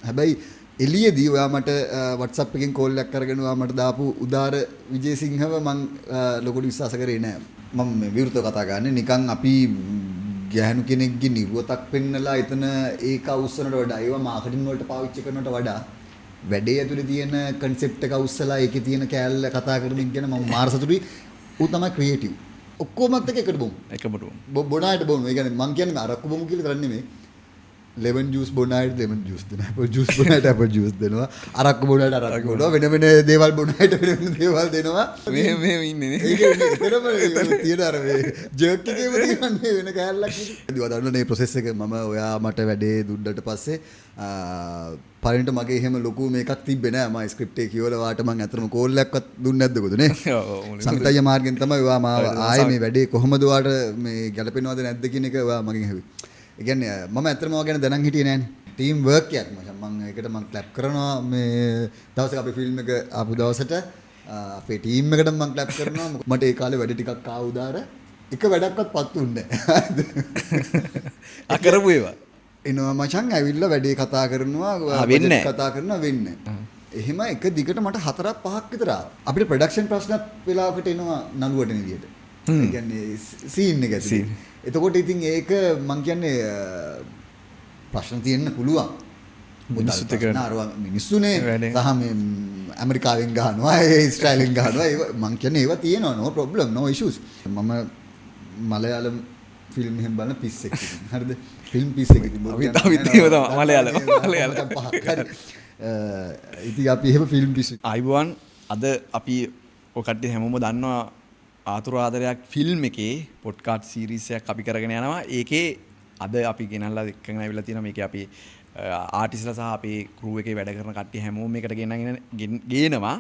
හැබැයි එළියේදී ඔයා මට WhatsApp එකෙන් කෝල් එකක් කරගෙන ඔයා මට දාපු උදාර විජේසිංහව මම ලොකුට විශ්වාස කරේ නෑ. මම මේ විරුද්ධව කතා කරන්නේ නිකන් අපි ගැහණු කෙනෙක්ගේ නිර්වතක් පෙන්නලා එතන ඒක අවුස්සනට වඩා ඒවා මාකටිං වලට පාවිච්චි කරනවට වඩා වැඩේ ඇතුලේ තියෙන concept එක අවුස්සලා ඒකේ තියෙන කෑල්ල කතා කරන එක ගැන මම මාර සතුටුයි. ඌ තමයි ක්‍රියේටිව්. ඔක්කොමත් එකකට බොමු. එකම බොමු. බොනායට බොමු. ඒ කියන්නේ මං කියන්නේ අරක්කු බොමු කියලා කරන්නේ නෙමෙයි. lemon juice බොනායට lemon juice දෙනවා. apple juice බොනායට apple juice දෙනවා. අරක්කු බොනායට අරක්කු බොනවා. වෙන වෙන දේවල් බොනායට වෙන වෙන දේවල් දෙනවා. මේ ඉන්නේ නේ. ඒකම තියෙන අර මේ ජර්ක් එකේම තියෙන්නේ වෙන කෑල්ලක් නෙමෙයි. ඒවා දන්න මේ process එක මම ඔයා මට වැඩේ දුන්නට පස්සේ පරිණට මගේ එහෙම ලොකු මේකක් තිබ්බේ නෑ. මම ස්ක්‍රිප්ට් එක කියවලා වාට මම අතරම කෝල් එකක්වත් දුන්නේ නැද්ද කොහොද නේ? සංවිතය මාර්ගෙන් තමයි ඔයා මාව ආයේ මේ වැඩේ කොහොමද ඔයාට මේ ගැලපෙනවද නැද්ද කියන එක ඔයා මගෙන් ඇහුවේ. ඒ කියන්නේ මම ඇත්තටම ඔයා ගැන දැනන් හිටියේ නෑනේ. ටීම් වර්ක් එකක් මම ඒකට මම ක්ලැප් කරනවා මේ දවසක අපි ෆිල්ම් එක ආපු දවසට අපේ ටීම් එකට මම ක්ලැප් කරනවා. මට ඒ කාලේ වැඩ ටිකක් ආවුදාර එක වැඩක්වත් පත්තුන්නේ නෑ. අකරපු ඒවා එනවා මචං ඇවිල්ලා වැඩේ කතා කරනවා කතා කරනවා වෙන්නේ. එහෙම එක දිගට මට 4-5ක් විතර අපිට ප්‍රොඩක්ෂන් ප්‍රශ්නත් වෙලාවකට එනවා නළුවට නිදියට. ඒ කියන්නේ සීන් එක ඇතුලේ. එතකොට ඉතින් ඒක මං කියන්නේ ප්‍රශ්න තියෙන්න පුළුවන්. මිනිස්සුත් එක්ක මිනිස්සුනේ සහ මේ ඇමරිකාවෙන් ගහනවා ඊශ්‍රායලෙන් ගහනවා ඒ මං කියන්නේ ඒවා තියෙනවා no problem no issues. මම මලයාලම් ෆිල්ම් එහෙම බලන පිස්සෙක් ඉතින් හරිද ෆිල්ම් පිස්සෙක් ඉතින් අවිත් ඒව තමයි මලයාලම් ඉතින් අපි එහෙම ෆිල්ම් පිස්සෙක් අයිබෝන් අද අපි ඔය කට්ටිය හැමෝම දන්නවා ආතුර ආදරයක් ෆිල්ම් එකේ පොඩ්කාස්ට් සීරීස් එකක් අපි කරගෙන යනවා. ඒකේ අද අපි ගෙනල්ලා එක්කගෙන ආවිල්ලා තියෙනවා. මේකේ අපි ආටිස්ලා සහ අපේ ක්‍රූ එකේ වැඩ කරන කට්ටිය හැමෝම මේකට ගේනවා.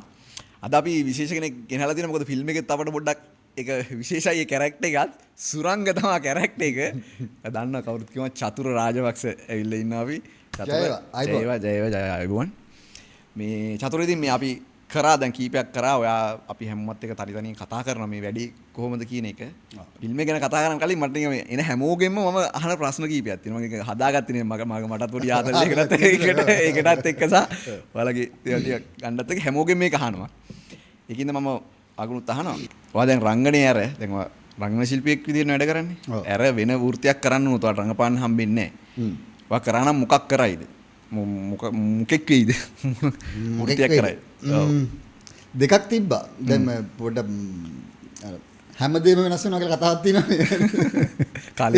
අද අපි විශේෂ කෙනෙක් ගෙනල්ලා තියෙනවා. මොකද ෆිල්ම් එකෙත් අපිට පොඩ්ඩක් ඒක විශේෂයි. ඒ කැරක්ටර් එකත් සුරංග තමයි කැරක්ටර් එක. දන්නවා කවුරුත් කියනවා චතුර රාජපක්ෂ ඇවිල්ලා ඉන්නවා අපි. ජය අයබෝන්. මේ චතුර ඉතින් මේ අපි කරා දැන් කීපයක් කරා. ඔයා අපි හැමෝමත් එක තනි තනියෙන් කතා කරනවා මේ වැඩි කොහොමද කියන එක. ෆිල්ම් එක ගැන කතා කරන් කලින් මට එන හැමෝගෙම මම අහන ප්‍රශ්න කීපයක් තියෙනවා. මම ඒක හදාගත්තේ නේ මටත් පොඩි ආතල්ලයකටත් ඒකටත් එක්ක සහ ඔයාලගේ දේවල් ටික ගන්නත් එක්ක හැමෝගෙම මේක අහනවා. ඒකින්ද මම අගුණුත් අහනවා. ඔයා දැන් රංගනේ ඇර දැන් රංගන ශිල්පියෙක් විදිහට වැඩ කරන්නේ. ඇර වෙන වෘත්තියක් කරන්න උනොත් ඔයාලට රංගපාන්න හම්බෙන්නේ නැහැ. ඔයා කරා නම් මොකක් කරයිද? මොකෙක් වෙයිද? වෘත්තියක් කරයි. දෙකක් තිබ්බා. දැන් පොඩ්ඩක් හැමදේම වෙනස් වෙනවා කියලා කතාවක් තියෙනවානේ.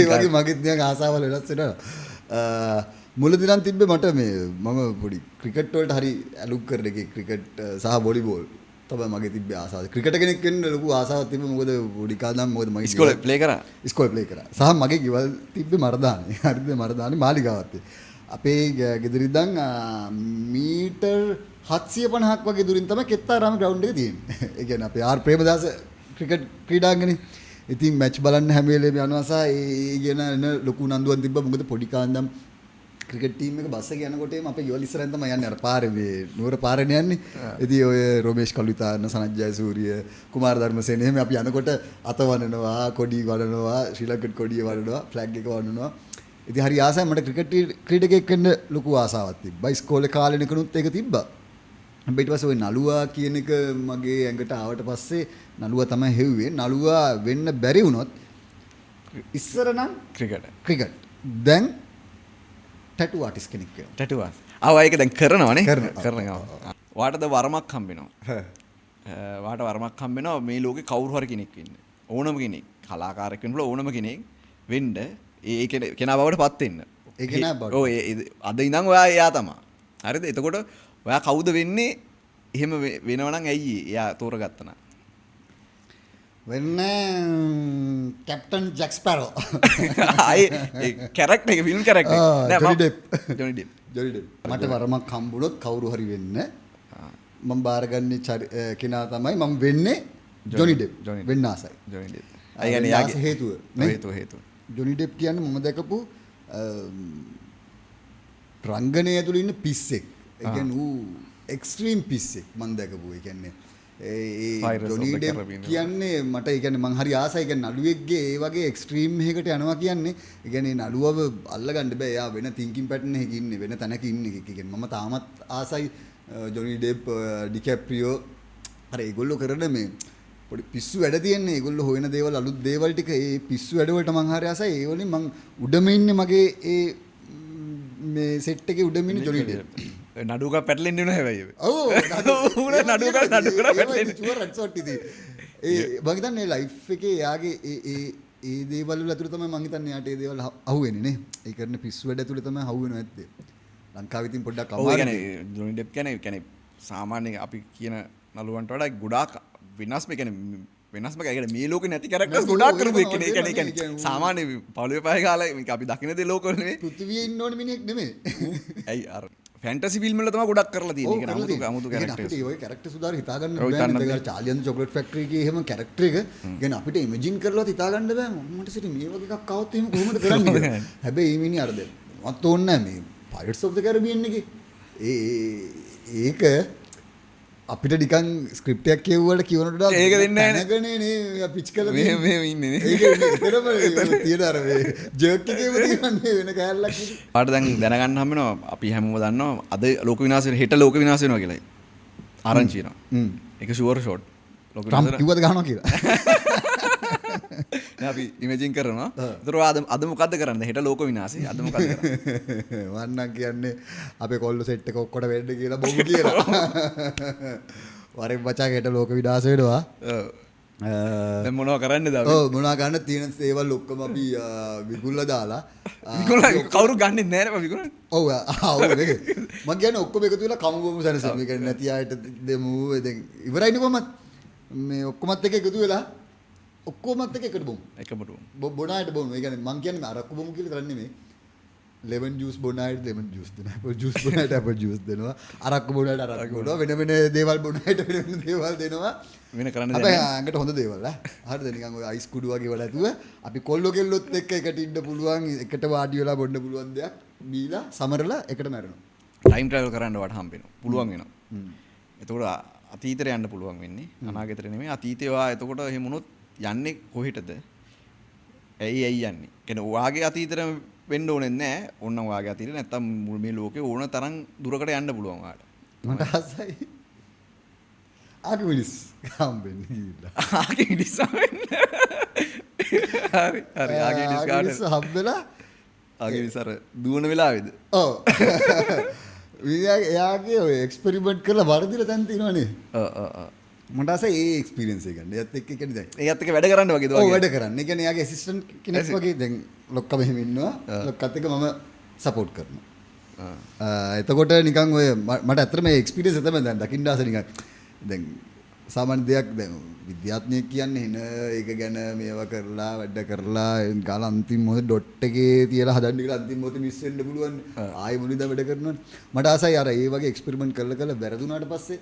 ඒ වගේ මගෙත් නිකන් ආසාවල් වෙනස් වෙනවා. මුලදී නම් තිබ්බේ මට මේ මම පොඩි ක්‍රිකට් වලට හරි ඇලුම් කරන එකේ ක්‍රිකට් සහ වොලිබෝල් තමයි මගේ තිබ්බේ ආසාව. ක්‍රිකට් කෙනෙක් වෙන්න ලොකු ආසාවක් තිබ්බේ. මොකද පොඩි කාලේ නම් මොකද මගේ ඉස්කෝලේ ප්ලේ කරා. ඉස්කෝලේ ප්ලේ කරා. සහ මගේ ගෙවල් තිබ්බේ මරදානේ. හරිද මරදානේ මාලිගාවත්. අපේ ගෙදර ඉඳන් මීටර් 750ක් වගේ දුරින් තමයි කෙත්තාරාම ග්‍රවුන්ඩ් එක තියෙන්නේ. ඒ කියන්නේ අපේ ආර් ප්‍රේමදාස ක්‍රිකට් ක්‍රීඩාංගනේ. ඉතින් මැච් බලන්න හැම වෙලේම යනවා සහ ඒ කියන ලොකු නන්දුවක් තිබ්බා. මොකද පොඩි කාන්දම් ක්‍රිකට් ටීම් එක බස් එක යනකොටම අපේ ගෙවල් ඉස්සරහින් තමයි යන්නේ. අර පාරේ මේ නුවර පාරේනේ යන්නේ. ඉතින් ඔය රොමේෂ් කලුතාන සනත් ජයසූරිය කුමාර ධර්මසේන එහෙම අපි යනකොට අත වනනවා, කොඩි වනනවා, ශ්‍රී ලංකන් කොඩිය වනනවා, ෆ්ලැග් එක වනනවා. ඉතින් හරි ආසයි මට ක්‍රිකට් ක්‍රීඩකයෙක් වෙන්න ලොකු ආසාවක් තිබ්බා. ඉස්කෝලේ කාලේ නිකනුත් ඒක තිබ්බා. ඊට පස්සේ ওই නළුවා කියන එක මගේ ඇඟට ආවට පස්සේ නළුවා තමයි හෙව්වේ. නළුවා වෙන්න බැරි වුණොත් ඉස්සර නම් ක්‍රිකට්. දැන් ටැටු ආටිස්ට් කෙනෙක් වෙනවා. Tattoo artist. ඒක දැන් කරනවනේ. කරනවා. වාටද වරමක් හම්බෙනවා. වාට වරමක් හම්බෙනවා මේ ලෝකේ කවුරු හරි කෙනෙක් වෙන්න. ඕනම කෙනෙක් කලාකාරයෙක් වෙන්න ඕනම කෙනෙක් වෙන්න ඒ කෙනා බවට පත් වෙන්න. ඒ කෙනා බවට. ඔව් අද ඉඳන් ඔයා එයා තමයි. හරිද? එතකොට ඔයා කවුද වෙන්නේ? එහෙම වෙනව නම් ඇයි එයා තෝරගත්තා නම්? වෙන්නේ කැප්ටන් ජැක් ස්පැරෝ. ඒ කැරක්ටර් එක ෆිල්ම් කැරක්ටර්. Johnny Depp. මට වරමක් හම්බුනොත් කවුරු හරි වෙන්න මම බාරගන්නේ කෙනා තමයි මම වෙන්නේ ජොනි ඩෙප්. වෙන්න ආසයි. Johnny Depp. ඒ කියන්නේ යාගේ හේතුව. හේතුව. ජොනි ඩෙප් කියන්නේ මම දැකපු රංගනය ඇතුළේ ඉන්න පිස්සෙක්. ඒ කියන්නේ ඌ එක්ස්ට්‍රීම් පිස්සෙක් මම දැකපු. ඒ කියන්නේ Pirates of Johnny the Depp Caribbean. කියන්නේ මට ඒ කියන්නේ මං හරි ආසයි. ඒ කියන්නේ නළුවෙක්ගේ ඒ වගේ එක්ස්ට්‍රීම් එකකට යනවා කියන්නේ ඒ කියන්නේ නළුවව අල්ලගන්න බෑ. එයා වෙන තින්කින් පැටර්න් එකක ඉන්නේ, වෙන තැනක ඉන්නේ. ඒ කියන්නේ මම තාමත් ආසයි ජොනි ඩෙප්, ඩිකැප්‍රියෝ අර ඒගොල්ලෝ කරන මේ පොඩි පිස්සු වැඩ තියෙන්නේ. ඒගොල්ලෝ හොයන දේවල්, අලුත් දේවල් ටික ඒ පිස්සු වැඩ වලට මං හරි ආසයි. ඒ වලින් මං උඩම ඉන්නේ මගේ ඒ මේ සෙට් එකේ උඩම ඉන්නේ ජොනි ඩෙප්. නඩුවක පැටලෙන්නේ නැහැ හැබැයි. ඔව් නඩුවක පැටලෙන්නේ. චුවර් ෂොට් ඉතින් ඒ මම හිතන්නේ ලයිෆ් එකේ යාගේ ඒ දේවල් වල අතුරු තමයි මම හිතන්නේ යාට ඒ දේවල් අහුවෙන්නේ නේ. ඒ කරන පිස්සු වැඩ ඇතුළේ තමයි අහුවෙන්නේ නැත්තේ. ලංකාවේ ඉතින් පොඩ්ඩක් ඔව් ඒ අමාරුයි. කියන්නේ ජොනි ඩෙප් කියන්නේ සාමාන්‍ය අපි කියන නළුවන්ට වඩා ගොඩාක් වෙනස්ම කියන්නේ වෙනස්ම කියන්නේ මේ ලෝකේ නැති කැරක්ටර්ස් ගොඩාක් කරපු එක්කනේ. ඒ කියන්නේ සාමාන්‍ය පවුලේ පහේ කාලේ අපි දකින්න දේ ලෝකවල නෙමෙයි. පෘථිවියේ ඉන්න ඕන මිනිහෙක් නෙමෙයි. ඇයි අර ෆැන්ටසි ෆිල්ම් වල තමයි ගොඩක් කරලා තියෙන්නේ. ඒක නමුතු අමුතු කැරක්ටර්ස්. අපිට ඒ වගේ කැරක්ටර් සුදාර හිතා ගන්න ඔව්, බෑ. හිතන්න නේද? චාලි ඇන්ඩ් චොක්ලට් ෆැක්ටරි එකේ එහෙම කැරක්ටර් එක ගැන අපිට ඉමේජින් කරලා හිතා ගන්න බෑ. මට සිට මේ වගේ එකක් આવොත් එහෙම කොහොමද කරන්නේ කියලා. හැබැයි මේ මිනිහ අර දැන් මත් ඕනේ නැහැ මේ Pirates of the Caribbean එකේ. ඒක අපිට නිකන් ස්ක්‍රිප්ට් එකක් කියවුවට කියවනට වඩා ඒක දෙන්නේ නැහැ නැගනේ නේ පිච් කළා මේ ඉන්නේ නේ. ඒක එතරම් තියෙන අර මේ ජර්ක් එකේම තියෙන්නේ වෙන කෑල්ලක් නෙමෙයි. පාට දැන් දැනගන්න හම් වෙනවා අපි හැමෝම දන්නවා අද ලෝක විනාශ වෙන හෙට ලෝක විනාශ වෙනවා කියලා. ආරංචි වෙනවා. ඒක ෂුවර් ෂොට්. ලෝක ට්‍රම්ප් කිව්වද ගහනවා කියලා. නෑ අපි ඉමේජින් කරනවා. ඒතර අද මොකද්ද කරන්නේ? හෙට ලෝක විනාශය. අද මොකද්ද කරන්නේ? වන්නම් කියන්නේ අපේ කොල්ල සෙට් එක ඔක්කොට වෙන්න කියලා බොමු කියලා. වරෙන් මචං හෙට ලෝක විනාශ වෙනවා. ඔව්. දැන් මොනව කරන්නද අපි? ඔව් මොනවා ගන්න තියෙන දේවල් ඔක්කොම අපි විකුල්ලා දාලා විකුණන කවුරු ගන්නෙ නැහැ නේ විකුණන. ඔව් ඔව් ඒක. මම කියන්නේ ඔක්කොම එකතු වෙලා කමුගොමු සනසෙමු. ඒ කියන්නේ නැති අයට දෙමු. දැන් ඉවරයිනේ කොහමත්. මේ ඔක්කොමත් එක එකතු වෙලා ඔක්කොමත් එක එකට බොමු. එකමට බොන අයට බොමු. ඒ කියන්නේ මං කියන්නේ අරක්කු බොමු කියලා කරන්නේ නෙමෙයි. ලෙමන් ජූස් බොන අයට ලෙමන් ජූස් දෙනවා. ඇපල් ජූස් බොන අයට ඇපල් ජූස් දෙනවා. අරක්කු බොන අයට අරක්කු බොනවා. වෙන වෙන දේවල් බොන අයට වෙන වෙන දේවල් දෙනවා. වෙන කරන්න දෙයක් අපේ ඇඟට හොඳ දේවල් ඈ. හරිද? නිකන් ඔය අයිස් කුඩු වගේ වල ඇතුව අපි කොල්ලෝ කෙල්ලොත් එක්ක එකට ඉන්න පුළුවන්, එකට වාඩි වෙලා බොන්න පුළුවන් දෙයක් බීලා සමරලා එකට මැරෙනවා. ටයිම් ට්‍රැවල් කරන්න වට හම්බ වෙනවා. පුළුවන් වෙනවා. එතකොට අතීතයට යන්න පුළුවන් වෙන්නේ. අනාගතයට නෙමෙයි. අතීතේ වා එතකොට එහෙම වුණොත් යන්නේ කොහෙටද? ඇයි යන්නේ? කියන්නේ ඔයාගේ අතීතෙට වෙන්න ඕනේ නැහැ. ඕනනම් ඔයාගේ අතීතෙ නැත්තම් මේ ලෝකේ ඕන තරම් දුරකට යන්න පුළුවන් ඔයාලට. මට ආසයි. ආගේ මිනිස් හම්බෙන්නේ කියලා. ආගේ මිනිස් හම්බෙන්නේ. හරි ආගේ මිනිස් කාට හම්බෙලා ආගේ මිනිස් අර දුවන වෙලාවේද? ඔව්. එයාගේ ඔය එක්ස්පෙරිමන්ට් කරලා වරදිලා තැන් තියෙනවනේ. මට ආසයි ඒ එක්ස්පීරියන්ස් එක ගන්න. ඒත් එක්ක කියන්නේ දැන්. ඒත් එක්ක වැඩ කරන්න වගේද ඔව් වැඩ කරන්න. ඒ කියන්නේ එයාගේ ඇසිස්ටන්ට් කෙනෙක් වගේ දැන් ලොක්ක මෙහෙම ඉන්නවා. ලොක්කත් එක්ක මම සපෝට් කරනවා. එතකොට නිකන් ඔය මට ඇත්තට මේ එක්ස්පීරියන්ස් එක තමයි දැන් දකින්න ආස නිකන්. දැන් සාමාන්‍ය දෙයක් දැන් විද්‍යාඥයෙක් කියන්නේ එන ඒක ගැන මේවා කරලා වැඩ කරලා ගාලා අන්තිම මොහොතේ ඩොට් එකේ තියලා හදන්න කියලා අන්තිම මොහොතේ මිස් වෙන්න පුළුවන්. ආයෙ මුලින්ද වැඩ කරනවනේ. මට ආසයි අර ඒ වගේ එක්ස්පෙරිමන්ට් කරලා වැරදුනාට පස්සේ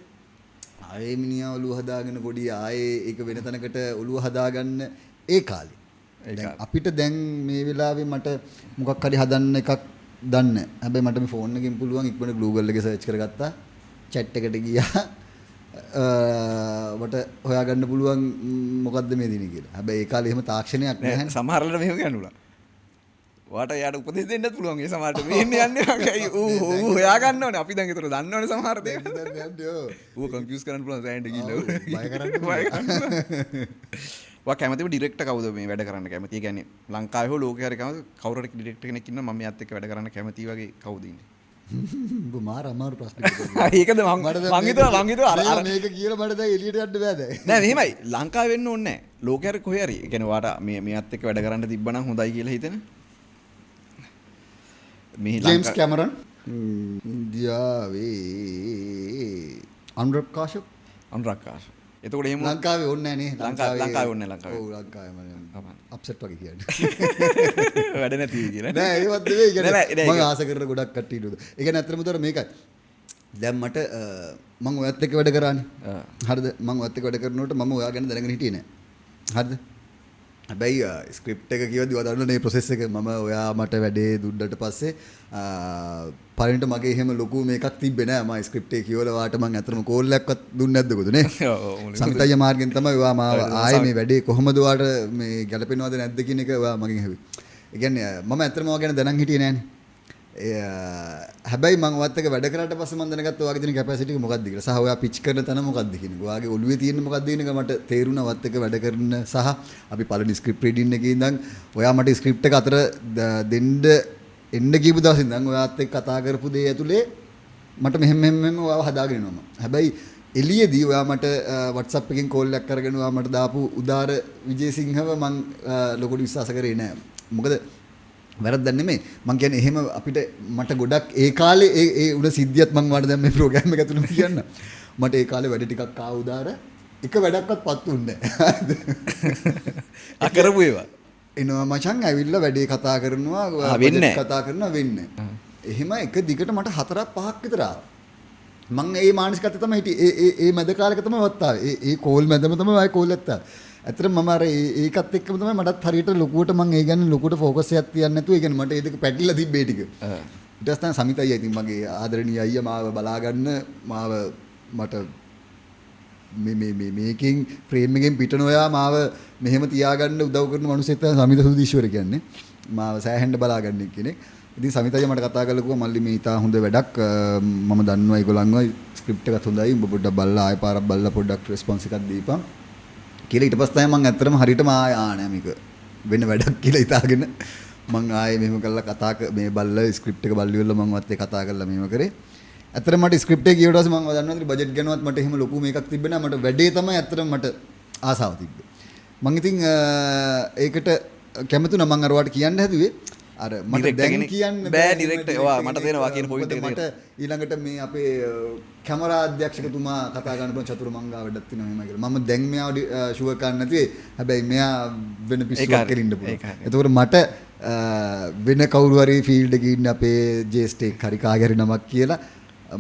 ආයේ මිනිහා ඔළුව හදාගෙන පොඩි ආයේ ඒක වෙන තැනකට ඔළුව හදාගන්න ඒ කාලේ. දැන් අපිට දැන් මේ වෙලාවේ මට මොකක් හරි හදන්න එකක් දන්න. හැබැයි මට මේ ෆෝන් එකෙන් පුළුවන් ඉක්මනට Google එකේ සර්ච් කරගත්තා. chat එකට ගියා. මට හොයාගන්න පුළුවන් මොකද්ද මේ දිනේ කියලා. හැබැයි ඒ කාලේ එහෙම තාක්ෂණයක් නැහැ. සමහරවල්ට මෙහෙම කියන්නුලා. ඔයාට යාට උපදෙස් දෙන්නත් පුළුවන් ඒ සමහරට මේ ඉන්නේ යන්නේ ඌ හොයා ගන්න ඕනේ අපි දැන් ඒතර දන්නවනේ සමහර දේවල් ඌ කන්ෆියුස් කරන්න පුළුවන් සෑහෙන්න ගිහිල්ලා බය කරන්න ඔයා කැමතිම ඩිරෙක්ටර් කවුද මේ වැඩ කරන්න කැමති? ඒ කියන්නේ ලංකාවේ හෝ ලෝකේ හරි කවුද කවුරු හරි ඩිරෙක්ටර් කෙනෙක් ඉන්නවා මම මෙයාත් එක්ක වැඩ කරන්න කැමති වගේ කවුද ඉන්නේ? උඹ මාර අමාරු ප්‍රශ්නයක්. ඒකද මං හිතුවා අර මේක කියලා මට දැන් එළියට යන්න බෑ දැන්. නෑ මෙහෙමයි ලංකාවේ වෙන්න ඕනේ නෑ. ලෝකේ හරි කොහේ හරි. ඒ කියන්නේ ඔයාට මෙයාත් එක්ක වැඩ කරන්න තිබ්බනම් හොඳයි කියලා හිතෙන ජේම්ස් කැමරන් ඉන්දියාවේ අනුරාග් කාශ්‍යප් එතකොට එහෙම ලංකාවේ ඕනේ නැහැ නේ ලංකාවේ ඕනේ ලංකාවේ ඔව් ලංකාවේ මම අප්සෙට් වගේ කියන්නේ වැඩ නැති කියලා නෑ ඒවත් නෙවෙයි කියන්නේ මම ආස කරන ගොඩක් කට්ටිය ඉන්නද ඒ කියන්නේ අතරම උතර මේකයි දැන් මට මම ඔයත් එක්ක වැඩ කරානේ හරිද මම ඔයත් එක්ක වැඩ කරනකොට මම ඔයා ගැන දැනගෙන හිටියේ නෑ හරිද හැබැයි ස්ක්‍රිප්ට් එක කියවද්දි ඔයා දන්නවනේ මේ ප්‍රොසෙස් එක මම ඔයා මට වැඩේ දුන්නට පස්සේ පළවෙනිට මගේ එහෙම ලොකු මේකක් තිබ්බේ නෑ මම ස්ක්‍රිප්ට් එක කියවලා වාට මම අතරම කෝල් එකක්වත් දුන්නේ නැද්ද කොහොද නේ සමිතය මාර්ගෙන් තමයි ඔයා මාව ආයේ මේ වැඩේ කොහොමද ඔයාට මේ ගැලපෙනවද නැද්ද කියන එක ඔයා මගෙන් ඇහුවේ ඒ කියන්නේ මම අතරම ඔයා ගැන දැනන් හිටියේ නෑනේ හැබැයි මම ඔයත් එක්ක වැඩ කරාට පස්සේ මම දැනගත්තා ඔයාගේ තියෙන කැපැසිටි එක මොකක්ද කියලා සහ ඔයා පිච් කරන තැන මොකක්ද කියන එක ඔයාගේ ඔළුවේ තියෙන මොකක්ද කියන එක මට තේරුණා ඔයත් එක්ක වැඩ කරන සහ අපි පළවෙනි ස්ක්‍රිප්ට් රීඩින් එකේ ඉඳන් ඔයා මට ස්ක්‍රිප්ට් එක අතර දෙන්න එන්න කියපු දවසේ ඉඳන් ඔයාත් එක්ක කතා කරපු දේ ඇතුලේ මට මෙහෙම ඔයාව හදාගෙන එනවා මම. හැබැයි එළියේදී ඔයා මට WhatsApp එකෙන් කෝල් එකක් කරගෙන ඔයා මට දාපු උදාර විජේසිංහව මම ලොකුට විශ්වාස කරේ නෑ. මොකද වැරද්දක් නෙමෙයි. මම කියන්නේ එහෙම අපිට මට ගොඩක් ඒ කාලේ ඒ උඩ සිද්ධියත් මම වාට දැන් මේ ප්‍රෝග්‍රෑම් එක ඇතුළේ කියන්න. මට ඒ කාලේ වැඩ ටිකක් ආ උදාර එක වැඩක්වත් පත්තුන්නේ නෑ. අකරපු ඒවා. එනවා මචං ඇවිල්ලා වැඩේ කතා කරනවා කතා කරනවා වෙන්නේ. එහෙම එක දිගට මට 4-5ක් විතර ආවා. මම ඒ මානසිකත්වය තමයි හිටියේ. ඒ මැද කාලෙක තමයි වත්තාවේ. ඒ කෝල් මැදම තමයි ආයි කෝල් ඇත්තා. ඇත්තටම මම අර ඒකත් එක්කම තමයි මටත් හරියට ලොකුවට මම ඒ ගැන ලොකුවට ફોකස් එකක් තියන්නේ නැතුව ඒ කියන්නේ මට ඒ දෙක පැටලිලා තිබ්බේ ටික. ඊට පස්සේ තමයි සමිත අයියා ඉතින් මගේ ආදරණීය අයියා මාව බලාගන්න මාව මට මේකින් ෆ්‍රේම් එකෙන් පිට නොයා මාව මෙහෙම තියාගන්න උදව් කරන මිනිස්සෙක් තමයි සමිත සුදීශ්වර කියන්නේ. මාව සෑහෙන්න බලාගන්න කෙනෙක්. ඉතින් සමිත අයියා මට කතා කරලා කිව්වා මල්ලි මේ ඉතා හොඳ වැඩක් මම දන්නවා ඒගොල්ලන්ව ස්ක්‍රිප්ට් එකත් හොඳයි ඔබ පොඩ්ඩක් බලලා ආයෙ පාරක් බලලා පොඩ්ඩක් රෙස්පොන්ස් එකක් දීපන්. කියලා ඊට පස්සේ තමයි මම ඇත්තටම හරියටම නෑ මේක වෙන වැඩක් කියලා හිතාගෙන මම ආයේ මෙහෙම කරලා මේ බල්ල ස්ක්‍රිප්ට් එක බල්ලි වල මම වත් ඒ කතා කරලා මෙහෙම කරේ. ඇත්තටම මට ස්ක්‍රිප්ට් එක කියවට පස්සේ මම දන්නවා බජට් ගැනවත් මට එහෙම ලොකු මේකක් තිබ්බේ නෑ. මට වැඩේ තමයි ඇත්තටම මට ආසාව තිබ්බේ. මම ඉතින් ඒකට කැමතුණා මම අර වාට කියන්න හැදුවේ අර මට දැන් කියන්න බෑ ඩිරෙක්ට් ඔයා මට දෙනවා කියන පොයින්ට් එක මට ඊළඟට මේ අපේ කැමරා අධ්‍යක්ෂකතුමා කතා කරන්න පුළුවන් චතුර මංගා වැඩක් තියෙනවා එහෙම කියලා. මම දැන් මෙයාව ෂුවර් කරන්න නැතුවේ. හැබැයි මෙයා වෙන පිස්සුවක් කෙලින්න පුළුවන්. එතකොට මට වෙන කවුරු හරි ෆීල්ඩ් එකේ ඉන්න අපේ ජේස්ට් එක හරි කාගේ හරි නමක් කියලා